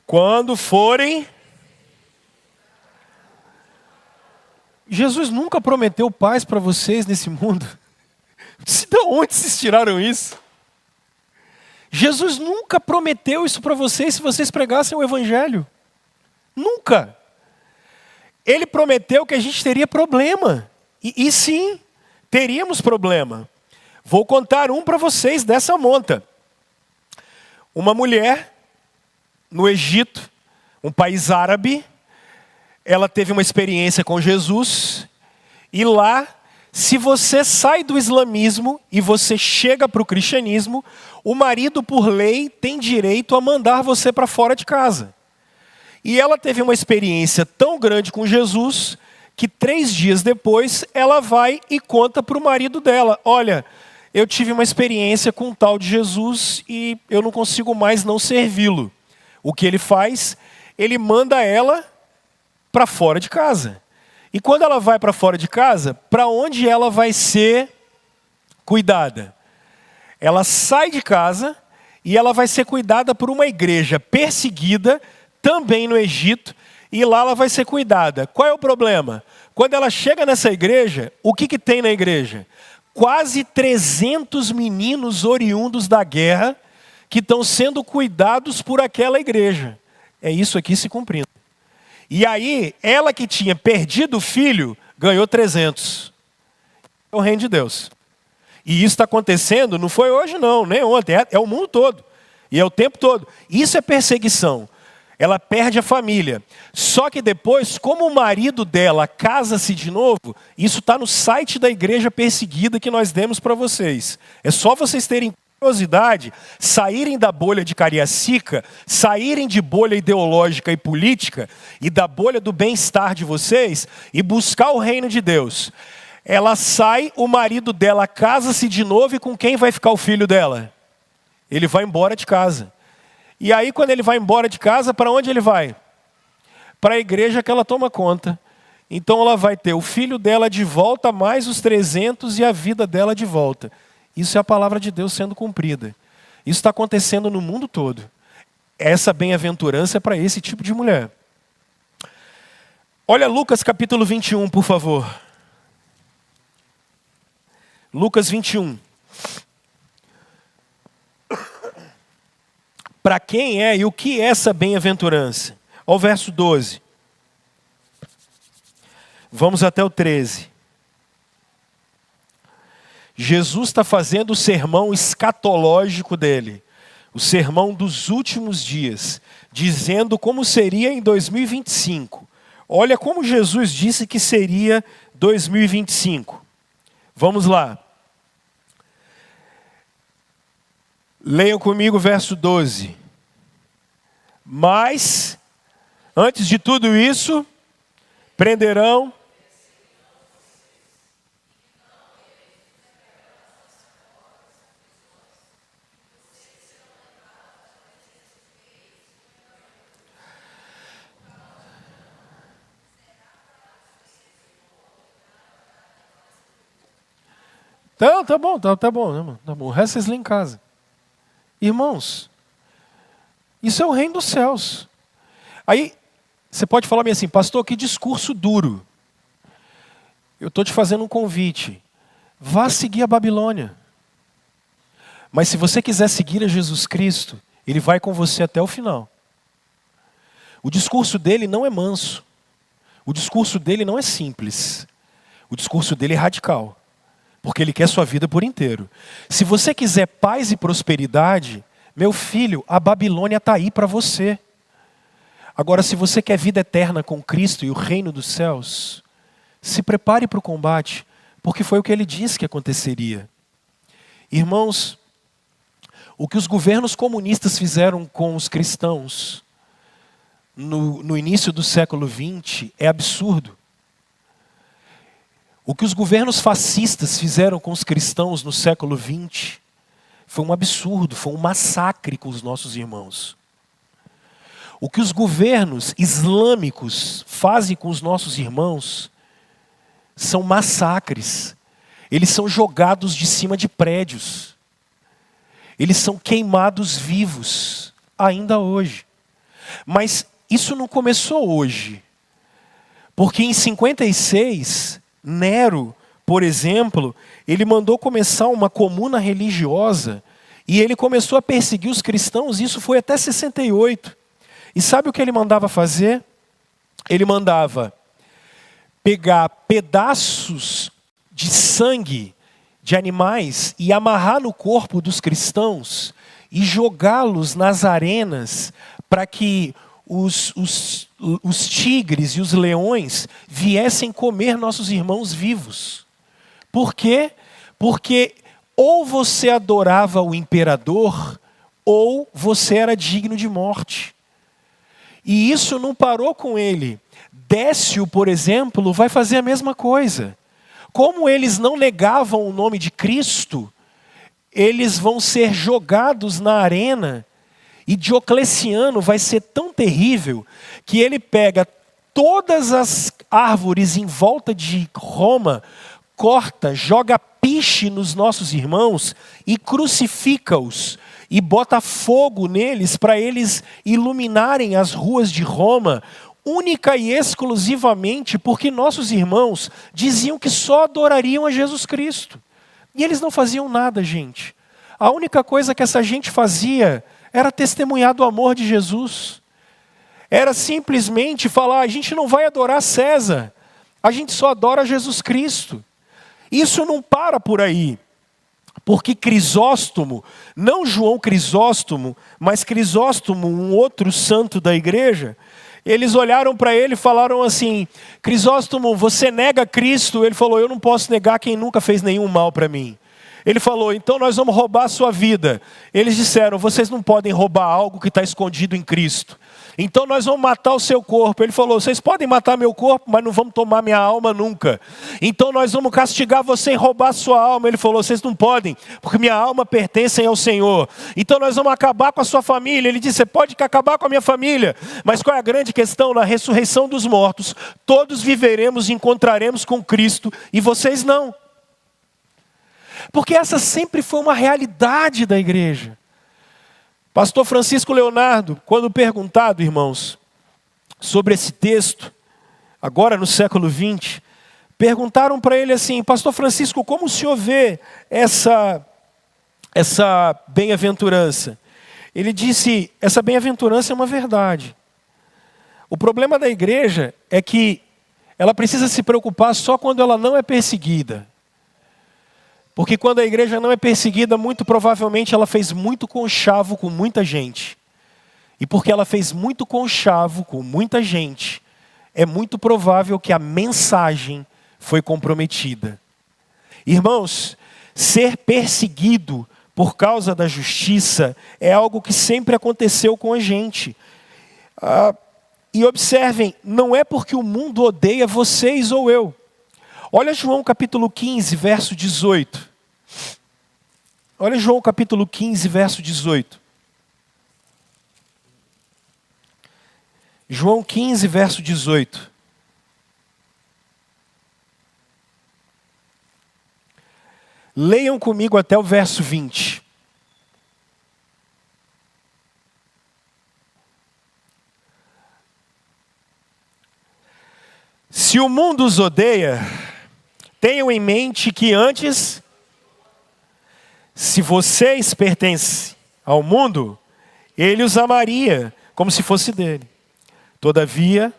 Quando forem... Jesus nunca prometeu paz para vocês nesse mundo. De onde vocês tiraram isso? Jesus nunca prometeu isso para vocês se vocês pregassem o Evangelho. Nunca. Ele prometeu que a gente teria problema. E sim, teríamos problema. Vou contar um para vocês dessa monta. Uma mulher... no Egito, um país árabe, ela teve uma experiência com Jesus, e lá, se você sai do islamismo e você chega para o cristianismo, o marido, por lei, tem direito a mandar você para fora de casa. E ela teve uma experiência tão grande com Jesus, que 3 dias depois, ela vai e conta para o marido dela: olha, eu tive uma experiência com um tal de Jesus e eu não consigo mais não servi-lo. O que ele faz? Ele manda ela para fora de casa. E quando ela vai para fora de casa, para onde ela vai ser cuidada? Ela sai de casa e ela vai ser cuidada por uma igreja perseguida, também no Egito, e lá ela vai ser cuidada. Qual é o problema? Quando ela chega nessa igreja, o que tem na igreja? Quase 300 meninos oriundos da guerra, que estão sendo cuidados por aquela igreja. É isso aqui se cumprindo. E aí, ela que tinha perdido o filho, ganhou 300. É o reino de Deus. E isso está acontecendo, não foi hoje não, nem ontem, é o mundo todo. E é o tempo todo. Isso é perseguição. Ela perde a família. Só que depois, como o marido dela casa-se de novo, isso está no site da igreja perseguida que nós demos para vocês. É só vocês terem curiosidade, saírem da bolha de Cariacica, saírem de bolha ideológica e política e da bolha do bem-estar de vocês e buscar o reino de Deus. Ela sai, o marido dela casa-se de novo, e com quem vai ficar o filho dela? Ele vai embora de casa. E aí, quando ele vai embora de casa, para onde ele vai? Para a igreja que ela toma conta. Então ela vai ter o filho dela de volta, mais os 300 e a vida dela de volta. Isso é a palavra de Deus sendo cumprida. Isso está acontecendo no mundo todo. Essa bem-aventurança é para esse tipo de mulher. Olha Lucas capítulo 21, por favor. Lucas 21. Para quem é e o que é essa bem-aventurança? Ao verso 12. Vamos até o 13. Jesus está fazendo o sermão escatológico dele, o sermão dos últimos dias, dizendo como seria em 2025. Olha como Jesus disse que seria 2025. Vamos lá. Leiam comigo o verso 12. Mas, antes de tudo isso, prenderão. Então, tá bom, tá bom, né, tá bom. O resto vocês lêem em casa. Irmãos, isso é o reino dos céus. Aí, você pode falar assim, pastor, que discurso duro. Eu estou te fazendo um convite. Vá seguir a Babilônia. Mas se você quiser seguir a Jesus Cristo, Ele vai com você até o final. O discurso dele não é manso. O discurso dele não é simples. O discurso dele é radical. Porque Ele quer sua vida por inteiro. Se você quiser paz e prosperidade, meu filho, a Babilônia está aí para você. Agora, se você quer vida eterna com Cristo e o reino dos céus, se prepare para o combate, porque foi o que Ele disse que aconteceria. Irmãos, o que os governos comunistas fizeram com os cristãos no início do século XX é absurdo. O que os governos fascistas fizeram com os cristãos no século XX foi um absurdo, foi um massacre com os nossos irmãos. O que os governos islâmicos fazem com os nossos irmãos são massacres. Eles são jogados de cima de prédios. Eles são queimados vivos, ainda hoje. Mas isso não começou hoje. Porque em 56... Nero, por exemplo, ele mandou começar uma comuna religiosa e ele começou a perseguir os cristãos, isso foi até 68. E sabe o que ele mandava fazer? Ele mandava pegar pedaços de sangue de animais e amarrar no corpo dos cristãos e jogá-los nas arenas para que os tigres e os leões viessem comer nossos irmãos vivos. Por quê? Porque ou você adorava o imperador, ou você era digno de morte. E isso não parou com ele. Décio, por exemplo, vai fazer a mesma coisa. Como eles não negavam o nome de Cristo, eles vão ser jogados na arena. E Diocleciano vai ser tão terrível que ele pega todas as árvores em volta de Roma, corta, joga piche nos nossos irmãos e crucifica-os. E bota fogo neles para eles iluminarem as ruas de Roma, única e exclusivamente porque nossos irmãos diziam que só adorariam a Jesus Cristo. E eles não faziam nada, gente. A única coisa que essa gente fazia era testemunhar do amor de Jesus. Era simplesmente falar, a gente não vai adorar César, a gente só adora Jesus Cristo. Isso não para por aí. Porque Crisóstomo, não João Crisóstomo, mas Crisóstomo, um outro santo da igreja, eles olharam para ele e falaram assim, Crisóstomo, você nega Cristo? Ele falou, eu não posso negar quem nunca fez nenhum mal para mim. Ele falou, então nós vamos roubar a sua vida. Eles disseram, vocês não podem roubar algo que está escondido em Cristo. Então nós vamos matar o seu corpo. Ele falou, vocês podem matar meu corpo, mas não vamos tomar minha alma nunca. Então nós vamos castigar você e roubar a sua alma. Ele falou, vocês não podem, porque minha alma pertence ao Senhor. Então nós vamos acabar com a sua família. Ele disse, você pode acabar com a minha família. Mas qual é a grande questão? Na ressurreição dos mortos, todos viveremos e encontraremos com Cristo, e vocês não. Porque essa sempre foi uma realidade da igreja. Pastor Francisco Leonardo, quando perguntado, irmãos, sobre esse texto, agora no século XX, perguntaram para ele assim, Pastor Francisco, como o senhor vê essa bem-aventurança? Ele disse, essa bem-aventurança é uma verdade. O problema da igreja é que ela precisa se preocupar só quando ela não é perseguida. Porque quando a igreja não é perseguida, muito provavelmente ela fez muito conchavo com muita gente. E porque ela fez muito conchavo com muita gente, é muito provável que a mensagem foi comprometida. Irmãos, ser perseguido por causa da justiça é algo que sempre aconteceu com a gente. E observem, não é porque o mundo odeia vocês ou eu. Olha João capítulo 15, verso 18. Olha João capítulo 15, verso 18. João 15, verso 18. Leiam comigo até o verso 20. Se o mundo os odeia, tenham em mente que antes, se vocês pertencem ao mundo, ele os amaria como se fosse dele. Todavia,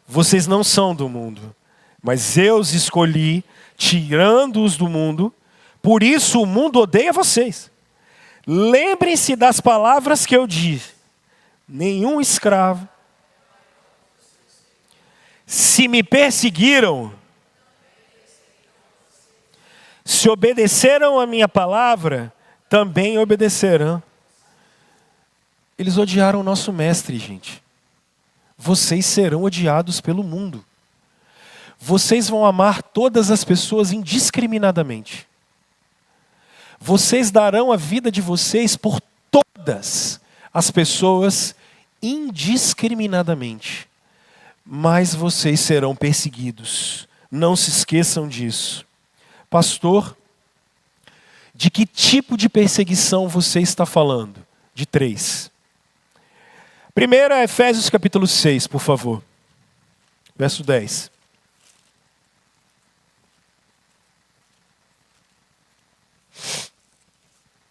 vocês não são do mundo, mas eu os escolhi, tirando-os do mundo, por isso o mundo odeia vocês. Lembrem-se das palavras que eu disse: nenhum escravo. Se me perseguiram, se obedeceram a minha palavra, também obedecerão. Eles odiaram o nosso mestre, gente. Vocês serão odiados pelo mundo. Vocês vão amar todas as pessoas indiscriminadamente. Vocês darão a vida de vocês por todas as pessoas indiscriminadamente. Mas vocês serão perseguidos. Não se esqueçam disso. Pastor, de que tipo de perseguição você está falando? De 3. Primeiro é Efésios capítulo 6, por favor. Verso 10.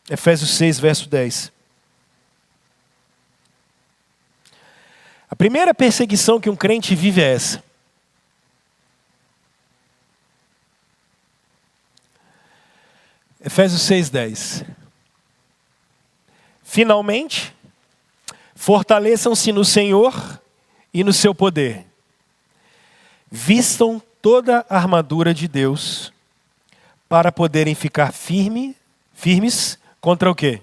Efésios 6, verso 10. A primeira perseguição que um crente vive é essa. Efésios 6, 10. Finalmente, fortaleçam-se no Senhor e no seu poder. Vistam toda a armadura de Deus para poderem ficar firmes contra o quê?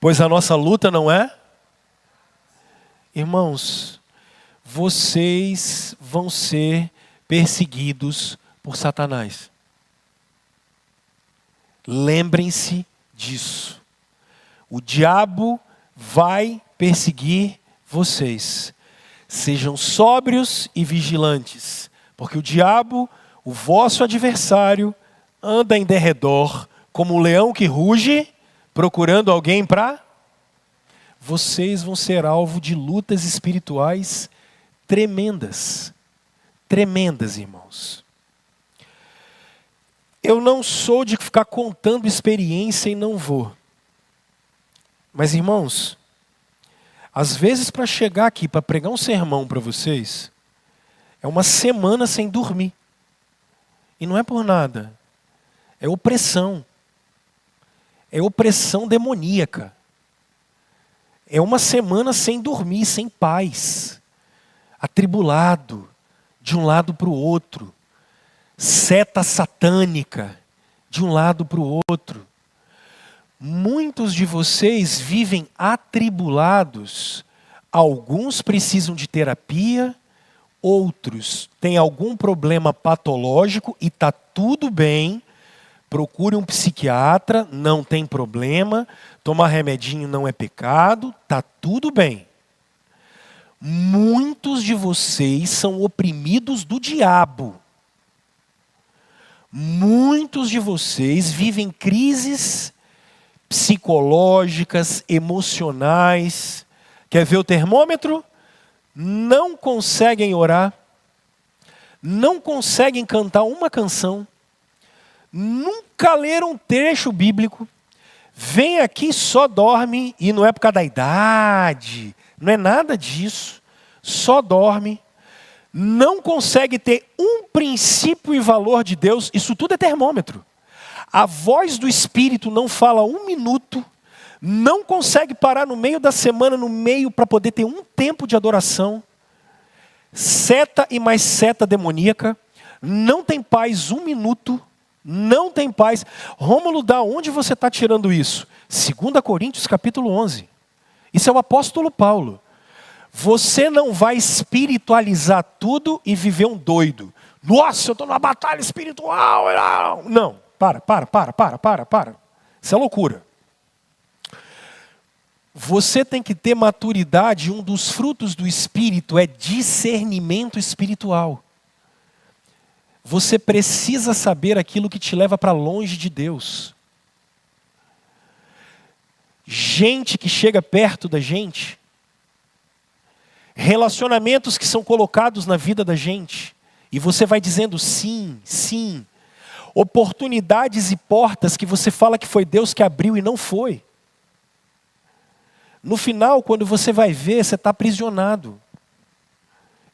Pois a nossa luta não é... Irmãos, vocês vão ser perseguidos por Satanás. Lembrem-se disso. O diabo vai perseguir vocês. Sejam sóbrios e vigilantes, porque o diabo, o vosso adversário, anda em derredor como um leão que ruge, procurando alguém para... Vocês vão ser alvo de lutas espirituais tremendas. Tremendas, irmãos. Eu não sou de ficar contando experiência e não vou. Mas, irmãos, às vezes para chegar aqui, para pregar um sermão para vocês, é uma semana sem dormir. E não é por nada. É opressão. É opressão demoníaca. É uma semana sem dormir, sem paz. Atribulado, de um lado para o outro. Seta satânica, de um lado para o outro. Muitos de vocês vivem atribulados. Alguns precisam de terapia, outros têm algum problema patológico e está tudo bem. Procure um psiquiatra, não tem problema. Tomar remedinho não é pecado, está tudo bem. Muitos de vocês são oprimidos do diabo. Muitos de vocês vivem crises psicológicas, emocionais. Quer ver o termômetro? Não conseguem orar. Não conseguem cantar uma canção. Nunca leram um trecho bíblico. Vem aqui, só dorme, e não é por causa da idade, não é nada disso. Só dorme, não consegue ter um princípio e valor de Deus, isso tudo é termômetro. A voz do Espírito não fala 1 minuto, não consegue parar no meio da semana, no meio, para poder ter um tempo de adoração. Seta e mais seta demoníaca, não tem paz 1 minuto, não tem paz. Rômulo, da onde você está tirando isso? 2 Coríntios capítulo 11. Isso é o apóstolo Paulo. Você não vai espiritualizar tudo e viver um doido. Nossa, eu estou numa batalha espiritual. Não, para. Isso é loucura. Você tem que ter maturidade, um dos frutos do Espírito é discernimento espiritual. Você precisa saber aquilo que te leva para longe de Deus. Gente que chega perto da gente, relacionamentos que são colocados na vida da gente, e você vai dizendo sim, sim. Oportunidades e portas que você fala que foi Deus que abriu e não foi. No final, quando você vai ver, você está aprisionado.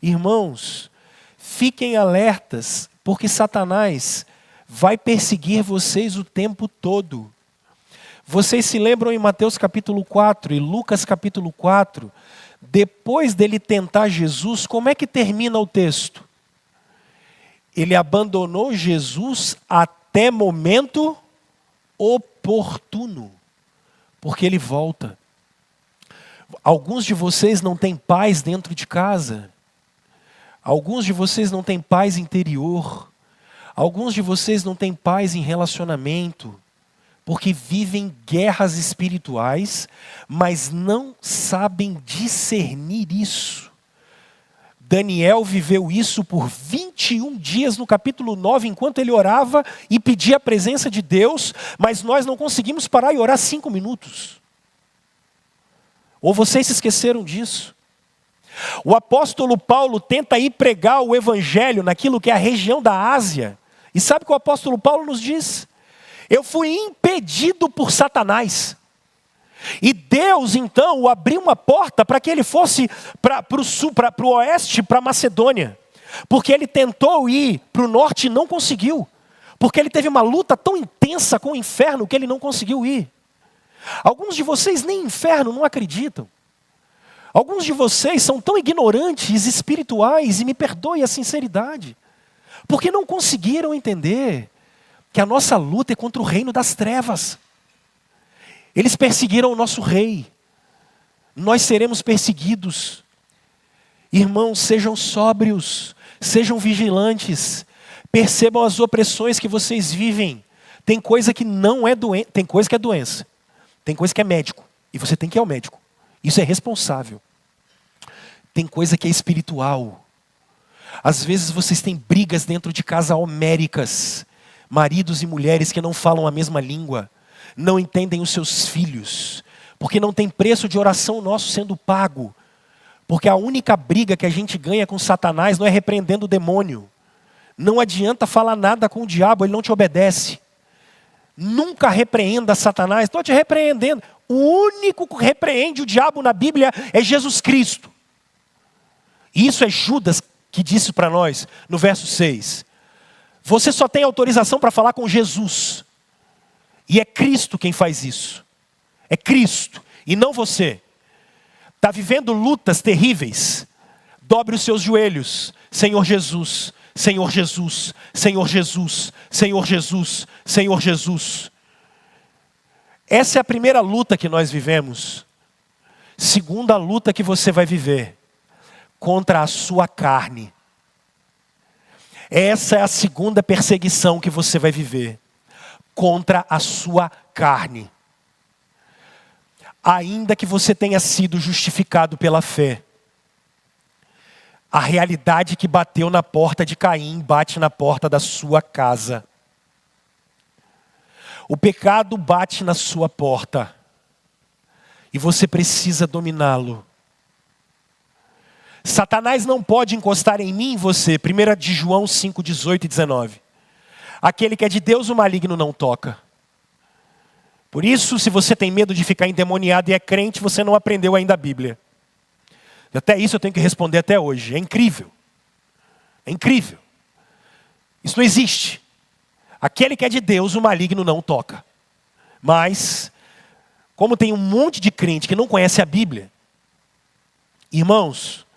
Irmãos, fiquem alertas, porque Satanás vai perseguir vocês o tempo todo. Vocês se lembram em Mateus capítulo 4 e Lucas capítulo 4, depois dele tentar Jesus, como é que termina o texto? Ele abandonou Jesus até momento oportuno, porque ele volta. Alguns de vocês não têm paz dentro de casa. Alguns de vocês não têm paz interior. Alguns de vocês não têm paz em relacionamento. Porque vivem guerras espirituais, mas não sabem discernir isso. Daniel viveu isso por 21 dias no capítulo 9, enquanto ele orava e pedia a presença de Deus, mas nós não conseguimos parar e orar 5 minutos. Ou vocês se esqueceram disso? O apóstolo Paulo tenta ir pregar o evangelho naquilo que é a região da Ásia. E sabe o que o apóstolo Paulo nos diz? Eu fui impedido por Satanás. E Deus, então, o abriu uma porta para que ele fosse para o sul, para o oeste, para Macedônia. Porque ele tentou ir para o norte e não conseguiu. Porque ele teve uma luta tão intensa com o inferno que ele não conseguiu ir. Alguns de vocês nem inferno não acreditam. Alguns de vocês são tão ignorantes espirituais, e me perdoe a sinceridade, porque não conseguiram entender que a nossa luta é contra o reino das trevas. Eles perseguiram o nosso rei. Nós seremos perseguidos. Irmãos, sejam sóbrios, sejam vigilantes, percebam as opressões que vocês vivem. Tem coisa que não é doença, tem coisa que é doença. Tem coisa que é médico, e você tem que ir ao médico. Isso é responsável. Tem coisa que é espiritual. Às vezes vocês têm brigas dentro de casa homéricas. Maridos e mulheres que não falam a mesma língua. Não entendem os seus filhos. Porque não tem preço de oração nosso sendo pago. Porque a única briga que a gente ganha com Satanás não é repreendendo o demônio. Não adianta falar nada com o diabo, ele não te obedece. Nunca repreenda Satanás. Estou te repreendendo. O único que repreende o diabo na Bíblia é Jesus Cristo. E isso é Judas que disse para nós no verso 6. Você só tem autorização para falar com Jesus. E é Cristo quem faz isso. É Cristo e não você. Está vivendo lutas terríveis. Dobre os seus joelhos. Senhor Jesus, Senhor Jesus, Senhor Jesus, Senhor Jesus, Senhor Jesus. Essa é a primeira luta que nós vivemos. Segunda luta que você vai viver. Contra a sua carne. Essa é a segunda perseguição que você vai viver. Contra a sua carne. Ainda que você tenha sido justificado pela fé, a realidade que bateu na porta de Caim bate na porta da sua casa. O pecado bate na sua porta. E você precisa dominá-lo. Satanás não pode encostar em mim e você. 1 de João 5, 18 e 19. Aquele que é de Deus, o maligno não toca. Por isso, se você tem medo de ficar endemoniado e é crente, você não aprendeu ainda a Bíblia. Até isso eu tenho que responder até hoje. É incrível. É incrível. Isso não existe. Aquele que é de Deus, o maligno não toca. Mas, como tem um monte de crente que não conhece a Bíblia, irmãos,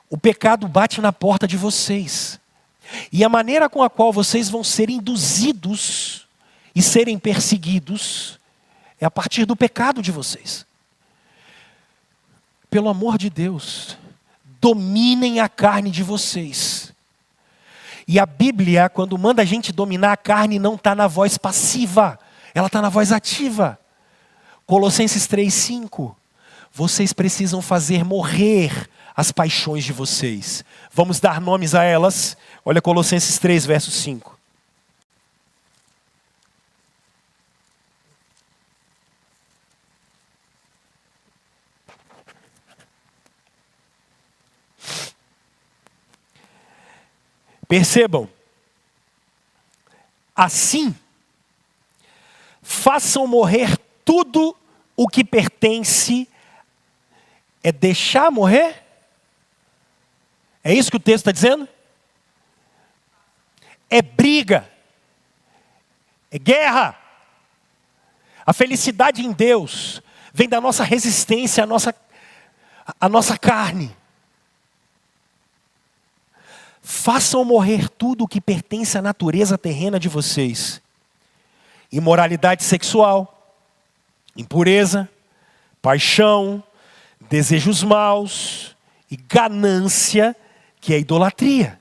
o pecado bate na porta de vocês. E a maneira com a qual vocês vão ser induzidos e serem perseguidos é a partir do pecado de vocês. Pelo amor de Deus, dominem a carne de vocês. E a Bíblia, quando manda a gente dominar a carne, não está na voz passiva, ela está na voz ativa. Colossenses 3:5. Vocês precisam fazer morrer as paixões de vocês. Vamos dar nomes a elas. Olha Colossenses 3, verso 5. Percebam. Assim, façam morrer tudo o que pertence. É deixar morrer? É isso que o texto está dizendo? É briga. É guerra. A felicidade em Deus vem da nossa resistência à nossa carne. Façam morrer tudo o que pertence à natureza terrena de vocês. Imoralidade sexual, impureza, paixão, desejos maus e ganância, que é idolatria.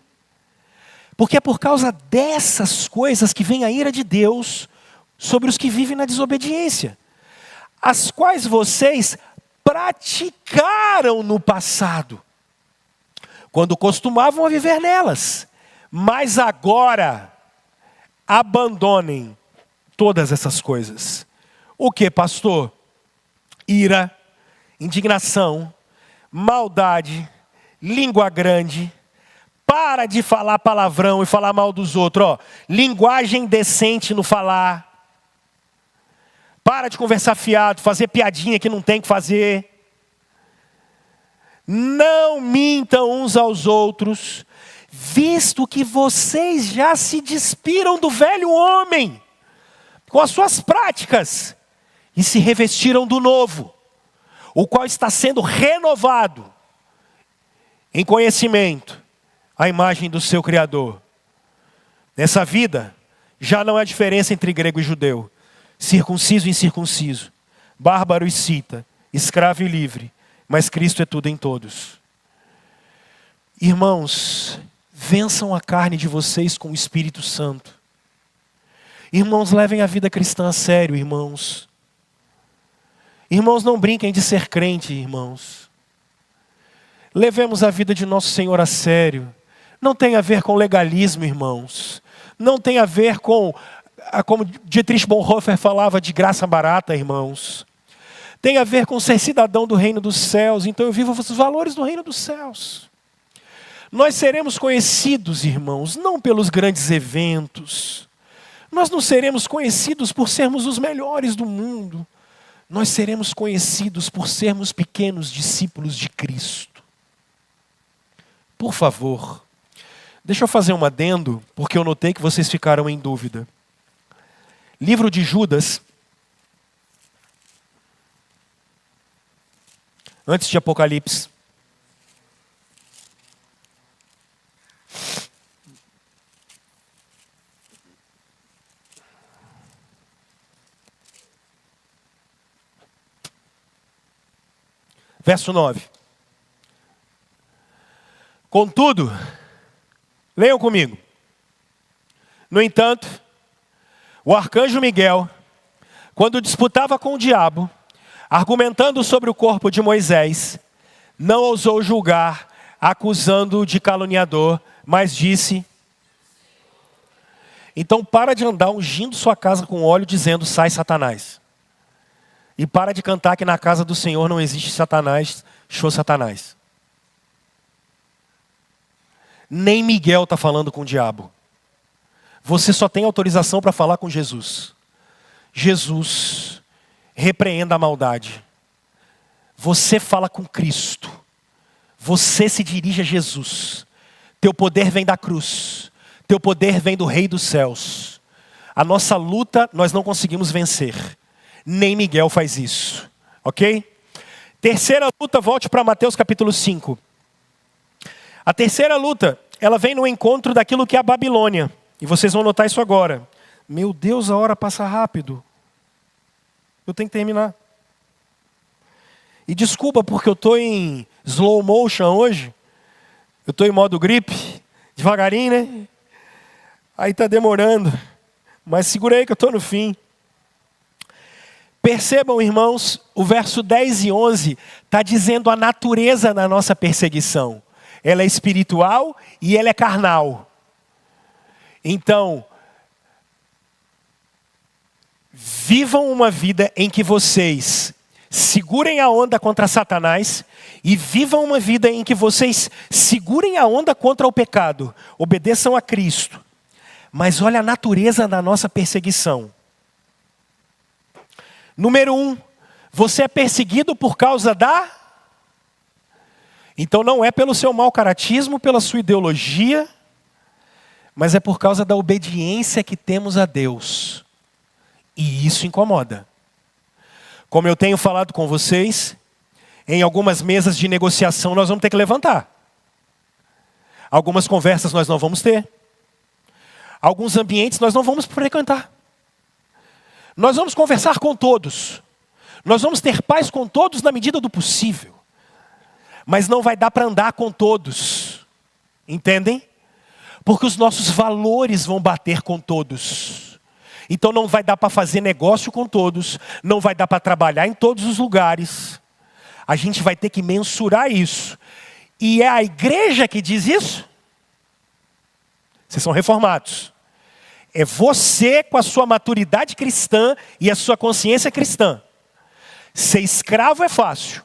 Porque é por causa dessas coisas que vem a ira de Deus sobre os que vivem na desobediência, as quais vocês praticaram no passado, quando costumavam a viver nelas. Mas agora, abandonem todas essas coisas. O que, pastor? Ira, indignação, maldade, língua grande. Para de falar palavrão e falar mal dos outros. Linguagem decente no falar. Para de conversar fiado, fazer piadinha que não tem que fazer. Não mintam uns aos outros, visto que vocês já se despiram do velho homem com as suas práticas e se revestiram do novo, o qual está sendo renovado em conhecimento à imagem do seu Criador. Nessa vida, já não há diferença entre grego e judeu, circunciso e incircunciso, bárbaro e cita, escravo e livre, mas Cristo é tudo em todos. Irmãos, vençam a carne de vocês com o Espírito Santo. Irmãos, levem a vida cristã a sério, irmãos. Irmãos, não brinquem de ser crente, irmãos. Levemos a vida de nosso Senhor a sério. Não tem a ver com legalismo, irmãos. Não tem a ver com, como Dietrich Bonhoeffer falava, de graça barata, irmãos. Tem a ver com ser cidadão do reino dos céus. Então eu vivo os valores do reino dos céus. Nós seremos conhecidos, irmãos, não pelos grandes eventos. Nós não seremos conhecidos por sermos os melhores do mundo. Nós seremos conhecidos por sermos pequenos discípulos de Cristo. Por favor, deixa eu fazer um adendo, porque eu notei que vocês ficaram em dúvida. Livro de Judas, antes de Apocalipse. Verso 9. Contudo, leiam comigo. No entanto, o arcanjo Miguel, quando disputava com o diabo, argumentando sobre o corpo de Moisés, não ousou julgar, acusando-o de caluniador, mas disse: então para de andar ungindo sua casa com óleo, dizendo: sai Satanás. E para de cantar que na casa do Senhor não existe Satanás, show Satanás. Nem Miguel está falando com o diabo. Você só tem autorização para falar com Jesus. Jesus repreenda a maldade. Você fala com Cristo. Você se dirige a Jesus. Teu poder vem da cruz. Teu poder vem do Rei dos céus. A nossa luta nós não conseguimos vencer. Nem Miguel faz isso. Ok? Terceira luta, volte para Mateus capítulo 5. A terceira luta, ela vem no encontro daquilo que é a Babilônia. E vocês vão notar isso agora. Meu Deus, a hora passa rápido. Eu tenho que terminar. E desculpa porque eu estou em slow motion hoje. Eu estou em modo gripe. Devagarinho, né? Aí está demorando. Mas segura aí que eu estou no fim. Percebam, irmãos, o verso 10 e 11 está dizendo a natureza da nossa perseguição. Ela é espiritual e ela é carnal. Então, vivam uma vida em que vocês segurem a onda contra Satanás e vivam uma vida em que vocês segurem a onda contra o pecado. Obedeçam a Cristo. Mas olha a natureza da nossa perseguição. Número 1, você é perseguido por causa da... Então não é pelo seu mau caratismo, pela sua ideologia, mas é por causa da obediência que temos a Deus. E isso incomoda. Como eu tenho falado com vocês, em algumas mesas de negociação nós vamos ter que levantar. Algumas conversas nós não vamos ter. Alguns ambientes nós não vamos frequentar. Nós vamos conversar com todos. Nós vamos ter paz com todos na medida do possível. Mas não vai dar para andar com todos. Entendem? Porque os nossos valores vão bater com todos. Então não vai dar para fazer negócio com todos. Não vai dar para trabalhar em todos os lugares. A gente vai ter que mensurar isso. E é a igreja que diz isso? Vocês são reformados. É você com a sua maturidade cristã e a sua consciência cristã. Ser escravo é fácil.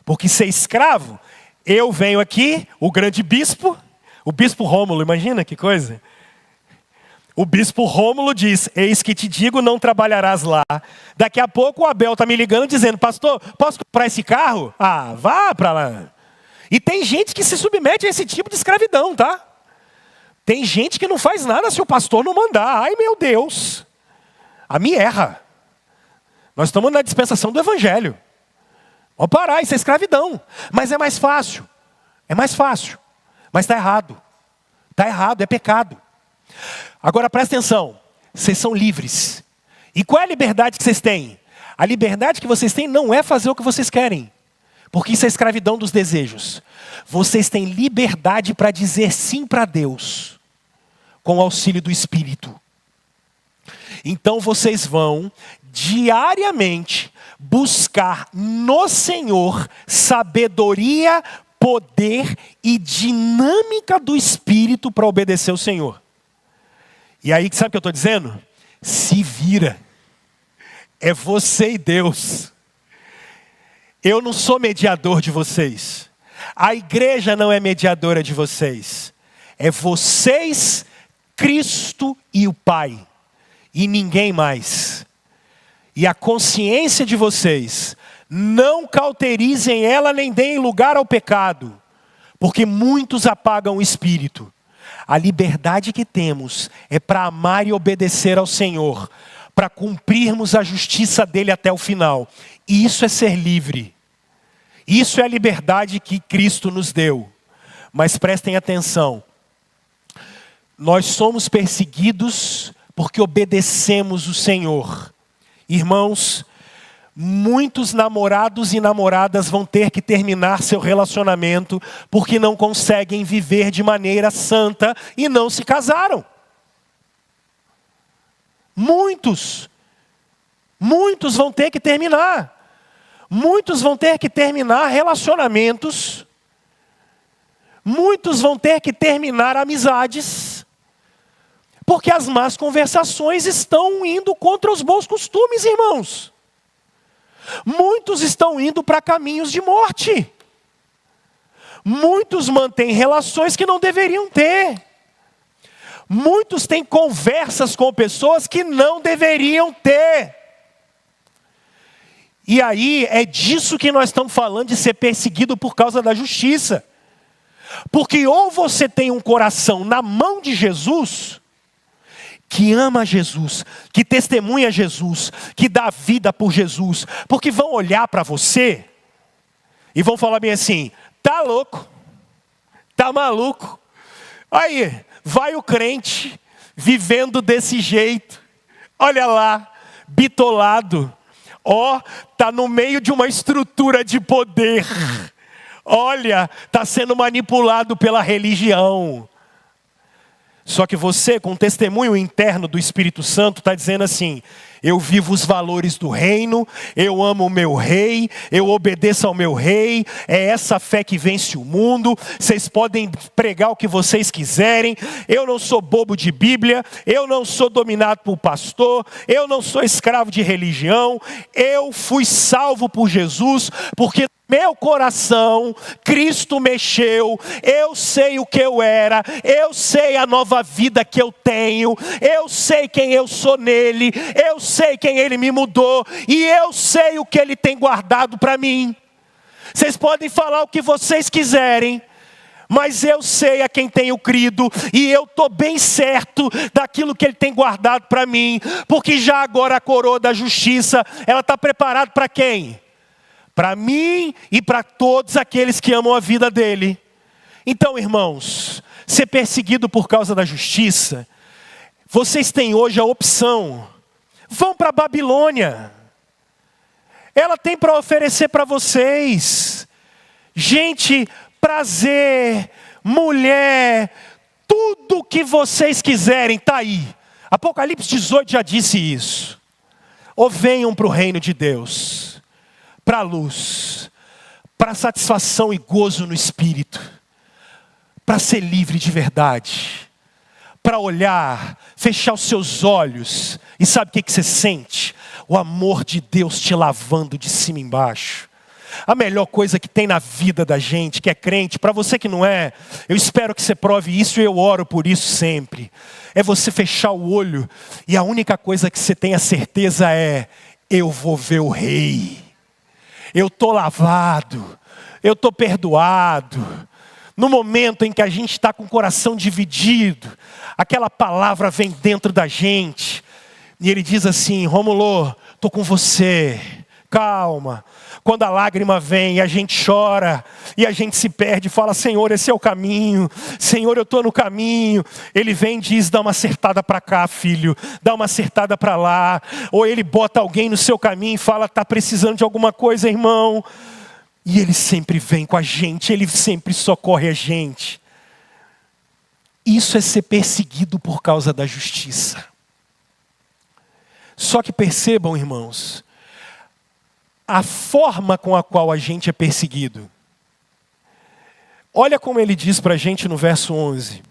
Porque ser escravo, eu venho aqui, o grande bispo, o bispo Rômulo, imagina que coisa. O bispo Rômulo diz, eis que te digo, não trabalharás lá. Daqui a pouco o Abel está me ligando dizendo, pastor, posso comprar esse carro? Ah, vá para lá. E tem gente que se submete a esse tipo de escravidão, tá? Tem gente que não faz nada se o pastor não mandar. Ai, meu Deus. A me erra. Nós estamos na dispensação do evangelho. Vamos parar, isso é escravidão. Mas é mais fácil. É mais fácil. Mas está errado. Está errado, é pecado. Agora presta atenção. Vocês são livres. E qual é a liberdade que vocês têm? A liberdade que vocês têm não é fazer o que vocês querem. Porque isso é escravidão dos desejos. Vocês têm liberdade para dizer sim para Deus, com o auxílio do Espírito. Então vocês vão diariamente buscar no Senhor sabedoria, poder e dinâmica do Espírito para obedecer o Senhor. E aí, sabe o que eu estou dizendo? Se vira. É você e Deus. Eu não sou mediador de vocês. A igreja não é mediadora de vocês. É vocês, Cristo e o Pai. E ninguém mais. E a consciência de vocês, não cauterizem ela nem deem lugar ao pecado. Porque muitos apagam o espírito. A liberdade que temos é para amar e obedecer ao Senhor. Para cumprirmos a justiça dele até o final. E isso é ser livre. Isso é a liberdade que Cristo nos deu. Mas prestem atenção. Nós somos perseguidos porque obedecemos o Senhor. Irmãos, muitos namorados e namoradas vão ter que terminar seu relacionamento porque não conseguem viver de maneira santa e não se casaram. Muitos vão ter que terminar. Muitos vão ter que terminar relacionamentos. Muitos vão ter que terminar amizades. Porque as más conversações estão indo contra os bons costumes, irmãos. Muitos estão indo para caminhos de morte. Muitos mantêm relações que não deveriam ter. Muitos têm conversas com pessoas que não deveriam ter. E aí é disso que nós estamos falando, de ser perseguido por causa da justiça. Porque ou você tem um coração na mão de Jesus, que ama Jesus, que testemunha Jesus, que dá vida por Jesus, porque vão olhar para você e vão falar bem assim: tá louco, tá maluco. Aí, vai o crente vivendo desse jeito, olha lá, bitolado, tá no meio de uma estrutura de poder, olha, tá sendo manipulado pela religião. Só que você, com o testemunho interno do Espírito Santo, está dizendo assim: eu vivo os valores do reino, eu amo o meu rei, eu obedeço ao meu rei, é essa fé que vence o mundo, vocês podem pregar o que vocês quiserem, eu não sou bobo de Bíblia, eu não sou dominado por pastor, eu não sou escravo de religião, eu fui salvo por Jesus, porque meu coração, Cristo mexeu, eu sei o que eu era, eu sei a nova vida que eu tenho, eu sei quem eu sou nele, eu sei quem ele me mudou, e eu sei o que ele tem guardado para mim. Vocês podem falar o que vocês quiserem, mas eu sei a quem tenho crido, e eu estou bem certo daquilo que ele tem guardado para mim, porque já agora a coroa da justiça, ela está preparada para quem? Para mim e para todos aqueles que amam a vida dele. Então, irmãos, ser perseguido por causa da justiça, vocês têm hoje a opção: vão para a Babilônia. Ela tem para oferecer para vocês gente, prazer, mulher, tudo o que vocês quiserem, está aí. Apocalipse 18 já disse isso. Ou venham para o reino de Deus, para a luz, para satisfação e gozo no Espírito, para ser livre de verdade, para olhar, fechar os seus olhos, e sabe o que você sente? O amor de Deus te lavando de cima e embaixo. A melhor coisa que tem na vida da gente, que é crente, para você que não é, eu espero que você prove isso e eu oro por isso sempre. É você fechar o olho e a única coisa que você tem a certeza é: eu vou ver o Rei. Eu estou lavado, eu estou perdoado. No momento em que a gente está com o coração dividido, aquela palavra vem dentro da gente, e ele diz assim: Rômulo, estou com você, calma. Quando a lágrima vem e a gente chora, e a gente se perde, fala: Senhor, esse é o caminho, Senhor, eu estou no caminho. Ele vem e diz: dá uma acertada para cá, filho, dá uma acertada para lá. Ou ele bota alguém no seu caminho e fala: está precisando de alguma coisa, irmão? E ele sempre vem com a gente, ele sempre socorre a gente. Isso é ser perseguido por causa da justiça. Só que percebam, irmãos, a forma com a qual a gente é perseguido. Olha como ele diz para a gente no verso 11.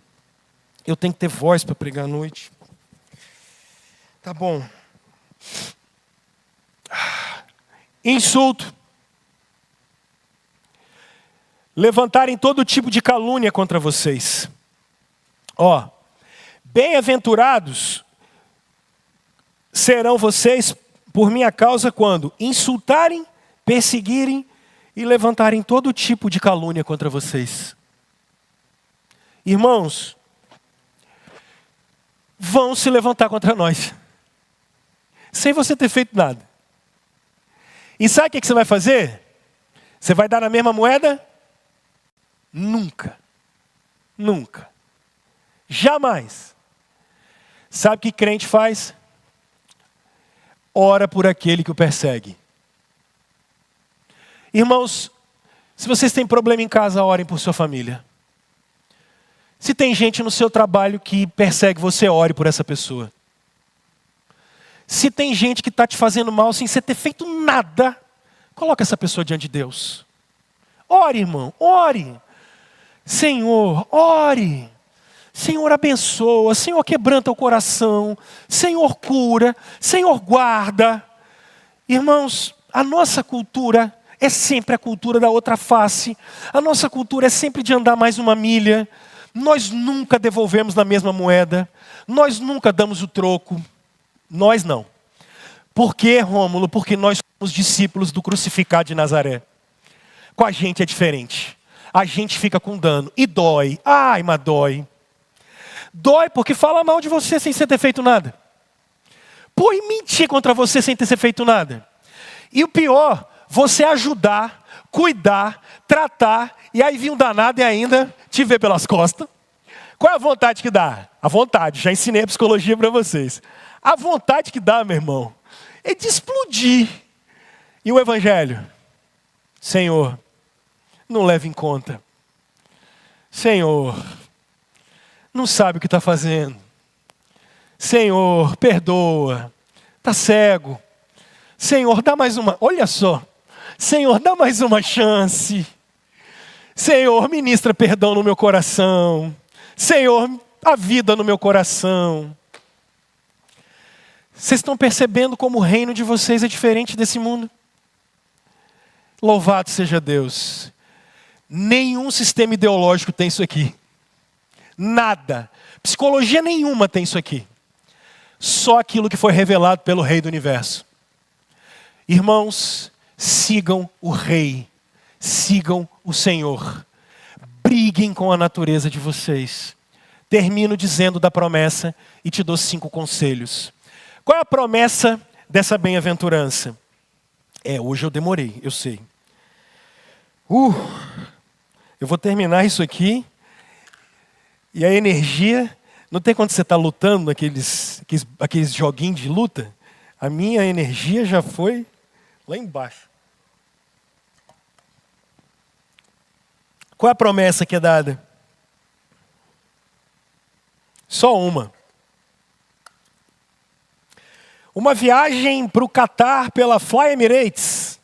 Eu tenho que ter voz para pregar à noite. Tá bom. Insulto. Levantarem todo tipo de calúnia contra vocês. Bem-aventurados serão vocês por minha causa quando insultarem, perseguirem e levantarem todo tipo de calúnia contra vocês. Irmãos, vão se levantar contra nós, sem você ter feito nada. E sabe o que você vai fazer? Você vai dar na mesma moeda? Nunca. Nunca. Jamais. Sabe o que crente faz? Ora por aquele que o persegue. Irmãos, se vocês têm problema em casa, orem por sua família. Se tem gente no seu trabalho que persegue você, ore por essa pessoa. Se tem gente que está te fazendo mal sem você ter feito nada, coloque essa pessoa diante de Deus. Ore, irmão, ore. Senhor, ore. Senhor, abençoa. Senhor, quebranta o coração. Senhor, cura. Senhor, guarda. Irmãos, a nossa cultura é sempre a cultura da outra face. A nossa cultura é sempre de andar mais uma milha. Nós nunca devolvemos na mesma moeda. Nós nunca damos o troco. Nós não. Por quê, Rômulo? Porque nós somos discípulos do crucificado de Nazaré. Com a gente é diferente. A gente fica com dano. E dói. Ai, mas dói. Dói porque fala mal de você sem você ter feito nada. Pô, e mentir contra você sem ter feito nada. E o pior, você ajudar, cuidar, tratar, e aí vir um danado e ainda te ver pelas costas. Qual é a vontade que dá? A vontade, já ensinei a psicologia para vocês. A vontade que dá, meu irmão, é de explodir. E o evangelho? Senhor, não leve em conta. Senhor, não sabe o que está fazendo. Senhor, perdoa. Está cego. Senhor, dá mais uma. Olha só. Senhor, dá mais uma chance. Senhor, ministra perdão no meu coração. Senhor, a vida no meu coração. Vocês estão percebendo como o reino de vocês é diferente desse mundo? Louvado seja Deus. Nenhum sistema ideológico tem isso aqui. Nada. Psicologia nenhuma tem isso aqui. Só aquilo que foi revelado pelo Rei do Universo. Irmãos, sigam o Rei. Sigam o Senhor. Briguem com a natureza de vocês. Termino dizendo da promessa e te dou 5 conselhos. Qual é a promessa dessa bem-aventurança? Hoje eu demorei, eu sei. Eu vou terminar isso aqui. E a energia, não tem quando você está lutando aqueles joguinhos de luta? A minha energia já foi lá embaixo. Qual é a promessa que é dada? Só uma. Uma viagem para o Catar pela Fly Emirates.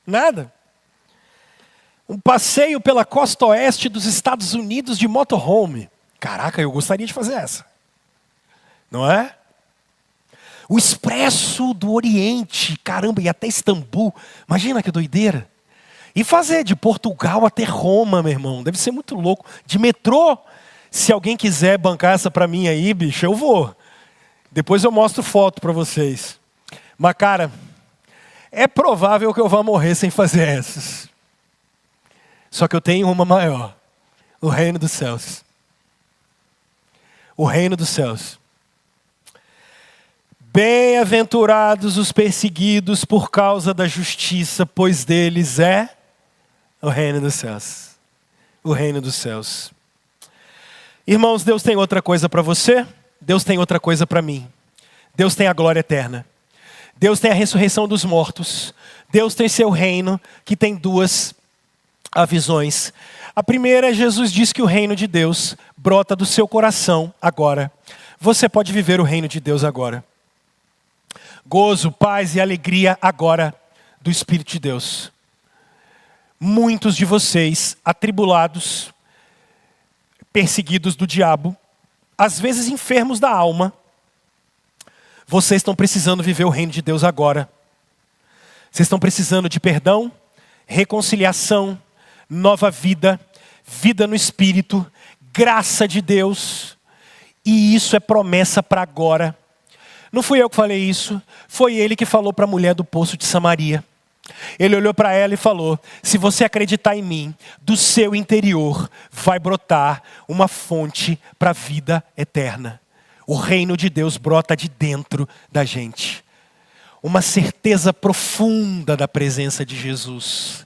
Nada. Um passeio pela costa oeste dos Estados Unidos de motorhome. Caraca, eu gostaria de fazer essa. Não é? O Expresso do Oriente. Caramba, e até Istambul. Imagina que doideira. E fazer de Portugal até Roma, meu irmão. Deve ser muito louco. De metrô. Se alguém quiser bancar essa pra mim aí, bicho, eu vou. Depois eu mostro foto pra vocês. Mas, cara, é provável que eu vá morrer sem fazer essas. Só que eu tenho uma maior. O reino dos céus. O reino dos céus. Bem-aventurados os perseguidos por causa da justiça, pois deles é o reino dos céus. O reino dos céus. Irmãos, Deus tem outra coisa para você. Deus tem outra coisa para mim. Deus tem a glória eterna. Deus tem a ressurreição dos mortos. Deus tem seu reino, que tem 2 visões. A primeira é Jesus diz que o reino de Deus brota do seu coração agora. Você pode viver o reino de Deus agora. Gozo, paz e alegria agora do Espírito de Deus. Muitos de vocês, atribulados, perseguidos do diabo, às vezes enfermos da alma, vocês estão precisando viver o reino de Deus agora. Vocês estão precisando de perdão, reconciliação, nova vida, vida no Espírito, graça de Deus. E isso é promessa para agora. Não fui eu que falei isso, foi ele que falou para a mulher do poço de Samaria. Ele olhou para ela e falou: se você acreditar em mim, do seu interior vai brotar uma fonte para a vida eterna. O reino de Deus brota de dentro da gente. Uma certeza profunda da presença de Jesus.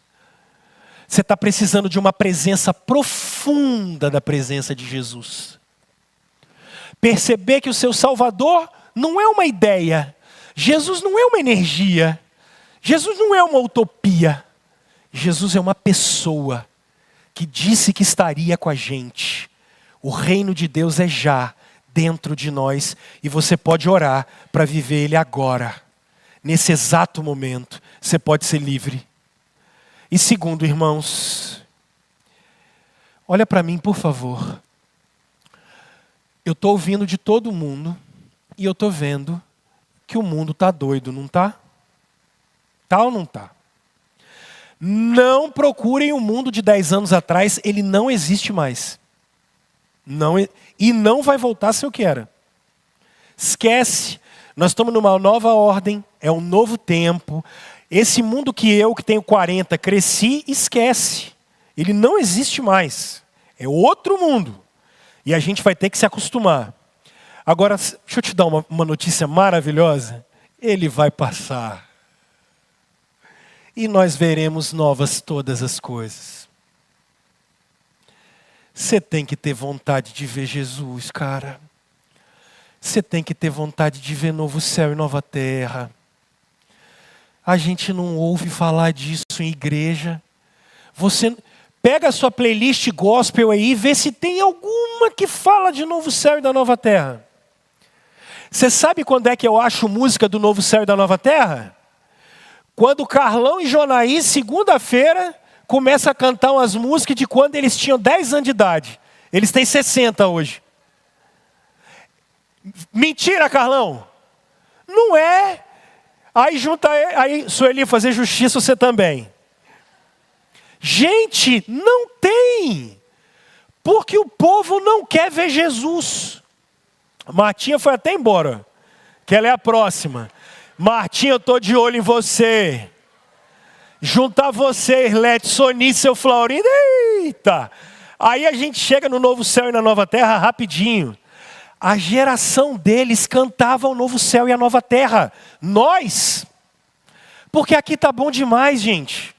Você está precisando de uma presença profunda da presença de Jesus. Perceber que o seu Salvador não é uma ideia. Jesus não é uma energia. Jesus não é uma utopia. Jesus é uma pessoa que disse que estaria com a gente. O reino de Deus é já dentro de nós e você pode orar para viver ele agora. Nesse exato momento, você pode ser livre. E segundo, irmãos, olha para mim, por favor. Eu estou ouvindo de todo mundo e eu estou vendo que o mundo está doido, não está? Tá ou não está? Não procurem o mundo de 10 anos atrás, ele não existe mais. E não vai voltar a ser o que era. Esquece. Nós estamos numa nova ordem, é um novo tempo. Esse mundo que tenho 40, cresci, esquece. Ele não existe mais. É outro mundo. E a gente vai ter que se acostumar. Agora, deixa eu te dar uma notícia maravilhosa. Ele vai passar. E nós veremos novas todas as coisas. Você tem que ter vontade de ver Jesus, cara. Você tem que ter vontade de ver novo céu e nova terra. A gente não ouve falar disso em igreja. Você pega a sua playlist gospel aí e vê se tem alguma que fala de novo céu e da nova terra. Você sabe quando é que eu acho música do novo céu e da nova terra? Quando Carlão e Jonaí, segunda-feira, começam a cantar umas músicas de quando eles tinham 10 anos de idade. Eles têm 60 hoje. Mentira, Carlão? Não é. Aí junta, aí Sueli fazer justiça, você também. Gente, não tem. Porque o povo não quer ver Jesus. Martinha foi até embora, que ela é a próxima. Martinha, eu estou de olho em você. Juntar você, Irlete, Soni, seu Flaurindo. Eita! Aí a gente chega no novo céu e na nova terra rapidinho. A geração deles cantava o novo céu e a nova terra. Nós. Porque aqui está bom demais, gente.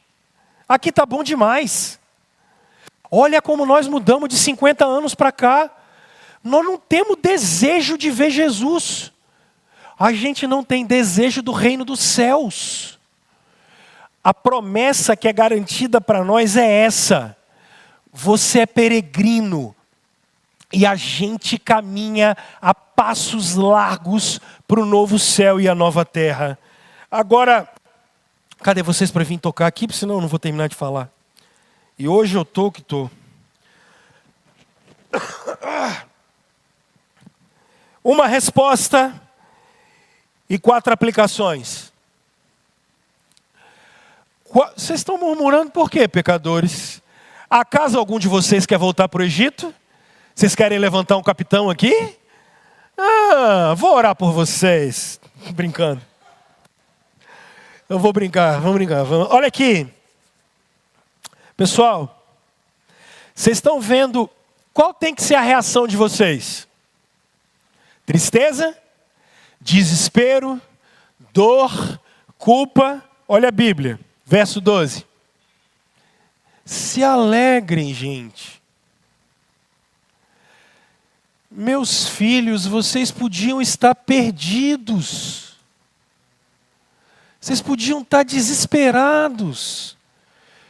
Aqui está bom demais. Olha como nós mudamos de 50 anos para cá. Nós não temos desejo de ver Jesus. A gente não tem desejo do reino dos céus. A promessa que é garantida para nós é essa. Você é peregrino. E a gente caminha a passos largos para o novo céu e a nova terra. Agora, cadê vocês para vir tocar aqui? Porque senão eu não vou terminar de falar. E hoje eu estou que estou. Uma resposta e 4 aplicações. Vocês estão murmurando por quê, pecadores? Acaso algum de vocês quer voltar para o Egito? Vocês querem levantar um capitão aqui? Vou orar por vocês. Brincando. Eu vou brincar, vamos brincar. Olha aqui. Pessoal, vocês estão vendo qual tem que ser a reação de vocês? Tristeza, desespero, dor, culpa. Olha a Bíblia, verso 12. Se alegrem, gente. Meus filhos, vocês podiam estar perdidos. Vocês podiam estar desesperados.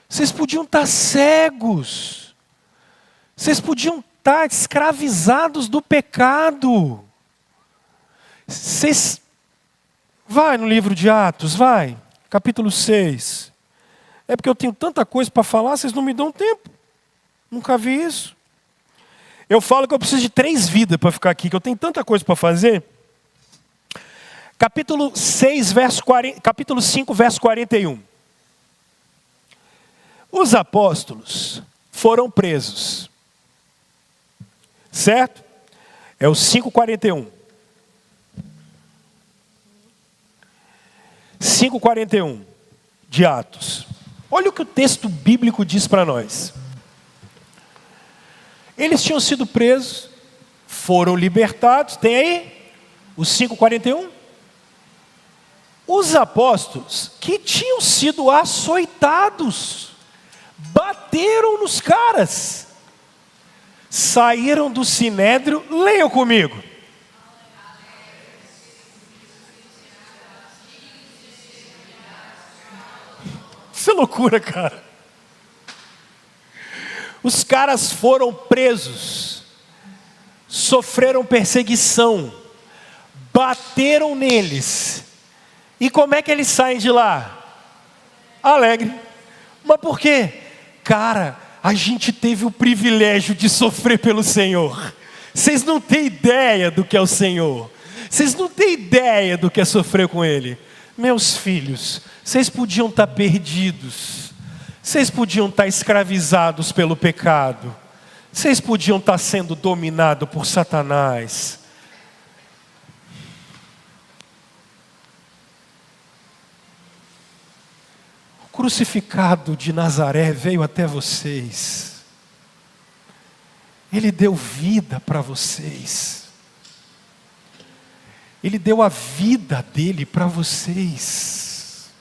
Vocês podiam estar cegos. Vocês podiam estar escravizados do pecado. Vocês... Vai no livro de Atos, vai. Capítulo 6. É porque eu tenho tanta coisa para falar, vocês não me dão tempo. Nunca vi isso. Eu falo que eu preciso de 3 vidas para ficar aqui, que eu tenho tanta coisa para fazer. Capítulo 5, verso 41. Os apóstolos foram presos. Certo? É o 5:41. 5:41 de Atos. Olha o que o texto bíblico diz para nós. Eles tinham sido presos, foram libertados. Tem aí o 5:41. Os apóstolos que tinham sido açoitados, bateram nos caras, saíram do sinédrio. Leiam comigo. Isso é loucura, cara. Os caras foram presos, sofreram perseguição, bateram neles. E como é que eles saem de lá? Alegre. Mas por quê? Cara, a gente teve o privilégio de sofrer pelo Senhor. Vocês não têm ideia do que é o Senhor. Vocês não têm ideia do que é sofrer com Ele. Meus filhos, vocês podiam estar perdidos. Vocês podiam estar escravizados pelo pecado. Vocês podiam estar sendo dominados por Satanás. crucificado de Nazaré veio até vocês. Ele deu vida para vocês. Ele deu a vida dele para vocês.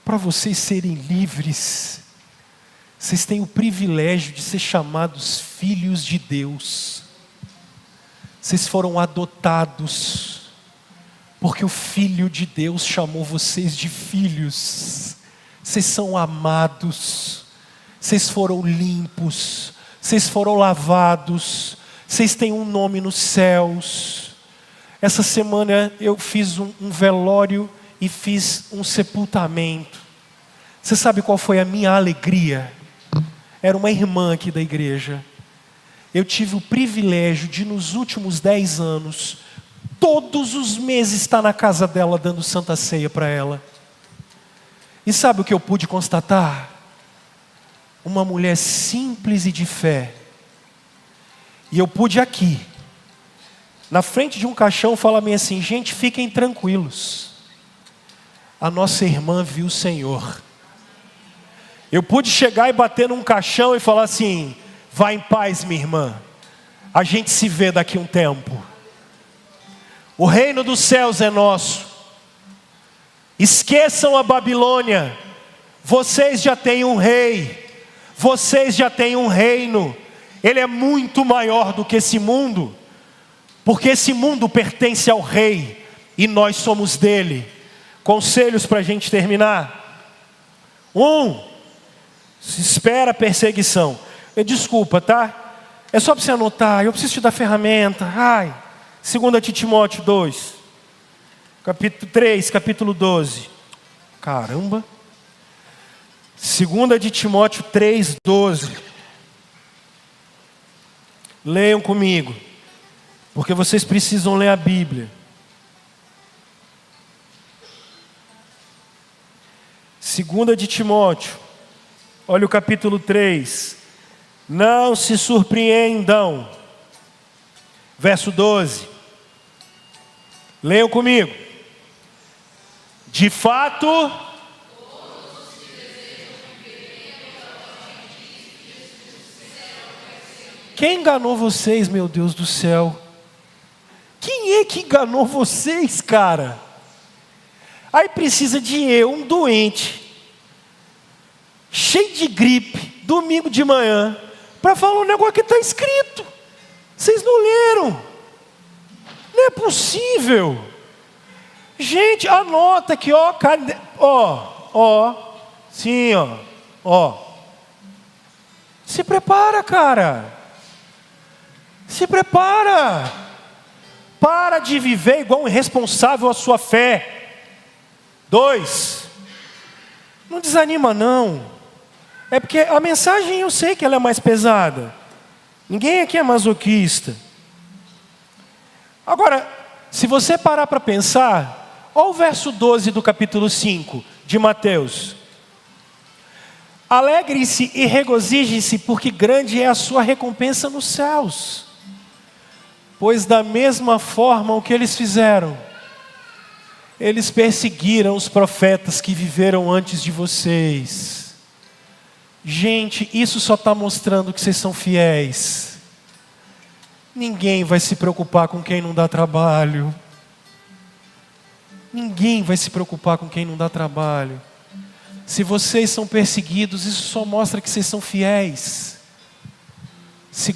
Para vocês serem livres. Vocês têm o privilégio de ser chamados filhos de Deus. Vocês foram adotados, porque o Filho de Deus chamou vocês de filhos. Vocês são amados, vocês foram limpos, vocês foram lavados, vocês têm um nome nos céus. Essa semana eu fiz um velório e fiz um sepultamento. Você sabe qual foi a minha alegria? Era uma irmã aqui da igreja. Eu tive o privilégio de, nos últimos 10 anos, todos os meses estar na casa dela dando santa ceia para ela. E sabe o que eu pude constatar? Uma mulher simples e de fé. E eu pude aqui, na frente de um caixão, falar bem assim: gente, fiquem tranquilos. A nossa irmã viu o Senhor. Eu pude chegar e bater num caixão e falar assim: vá em paz, minha irmã. A gente se vê daqui a um tempo. O reino dos céus é nosso. Esqueçam a Babilônia. Vocês já têm um rei. Vocês já têm um reino. Ele é muito maior do que esse mundo. Porque esse mundo pertence ao rei. E nós somos dele. Conselhos para a gente terminar. 1. Se espera a perseguição. Desculpa, tá? É só para você anotar. Eu preciso te dar ferramenta. 2 Timóteo 2. Capítulo 3, capítulo 12. Caramba. 2 Timóteo 3, 12. Leiam comigo. Porque vocês precisam ler a Bíblia. 2 Timóteo. Olha o capítulo 3. Não se surpreendam. Verso 12. Leiam comigo. De fato, quem enganou vocês, meu Deus do céu? Quem é que enganou vocês, cara? Aí precisa de um doente, cheio de gripe, domingo de manhã, para falar um negócio que está escrito. Vocês não leram. Não é possível. Gente, anota aqui, ó. Cadê? Sim, ó. Se prepara, cara. Se prepara. Para de viver igual um irresponsável a sua fé. 2. Não desanima, não. É porque a mensagem eu sei que ela é mais pesada. Ninguém aqui é masoquista. Agora, se você parar para pensar, olha o verso 12 do capítulo 5 de Mateus. Alegre-se e regozije-se, porque grande é a sua recompensa nos céus. Pois da mesma forma o que eles fizeram, eles perseguiram os profetas que viveram antes de vocês. Gente, isso só está mostrando que vocês são fiéis. Ninguém vai se preocupar com quem não dá trabalho. Ninguém vai se preocupar com quem não dá trabalho. Se vocês são perseguidos, isso só mostra que vocês são fiéis. 2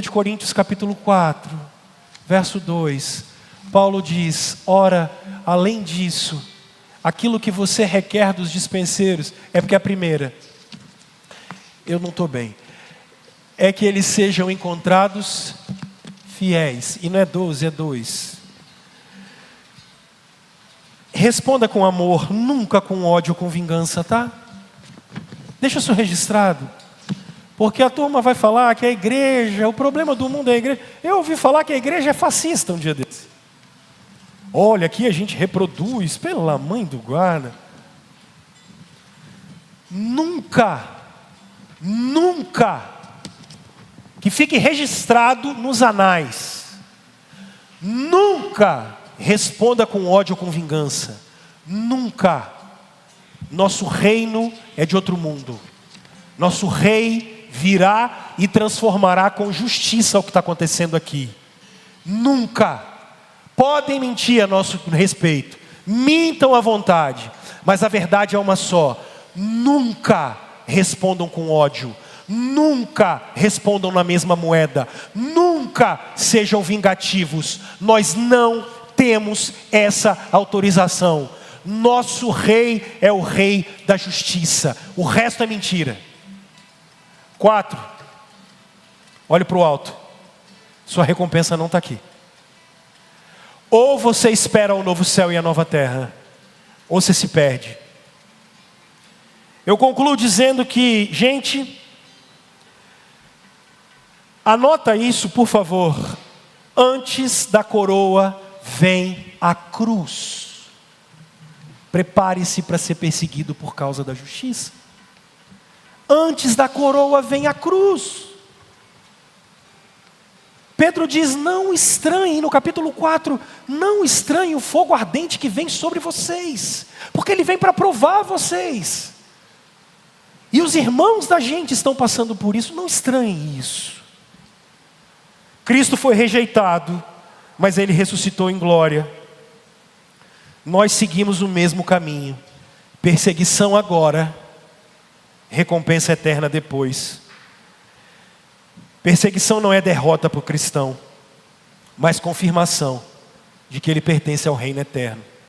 de Coríntios capítulo 4, verso 2. Paulo diz: ora, além disso, aquilo que você requer dos dispenseiros, é porque a primeira, eu não estou bem, é que eles sejam encontrados fiéis. E não é 12, é 2. Responda com amor, nunca com ódio ou com vingança, tá? Deixa isso registrado. Porque a turma vai falar que a igreja, o problema do mundo é a igreja. Eu ouvi falar que a igreja é fascista um dia desse. Olha, aqui a gente reproduz, pela mãe do guarda. Nunca, que fique registrado nos anais, nunca responda com ódio ou com vingança. Nunca. Nosso reino é de outro mundo. Nosso rei virá e transformará com justiça o que está acontecendo aqui. Nunca podem mentir a nosso respeito. Mintam à vontade, mas a verdade é uma só. Nunca respondam com ódio. Nunca respondam na mesma moeda. Nunca sejam vingativos. Nós não temos essa autorização. Nosso rei é o rei da justiça. O resto é mentira. 4. Olhe para o alto. Sua recompensa não está aqui. Ou você espera o novo céu e a nova terra, ou você se perde. Eu concluo dizendo que, gente, anota isso, por favor. Antes da coroa vem a cruz. Prepare-se para ser perseguido por causa da justiça. Antes da coroa vem a cruz. Pedro diz, não estranhem, no capítulo 4, não estranhem o fogo ardente que vem sobre vocês, porque ele vem para provar vocês. E os irmãos da gente estão passando por isso, não estranhem isso. Cristo foi rejeitado, mas ele ressuscitou em glória. Nós seguimos o mesmo caminho. Perseguição agora, recompensa eterna depois. Perseguição não é derrota para o cristão, mas confirmação de que ele pertence ao reino eterno.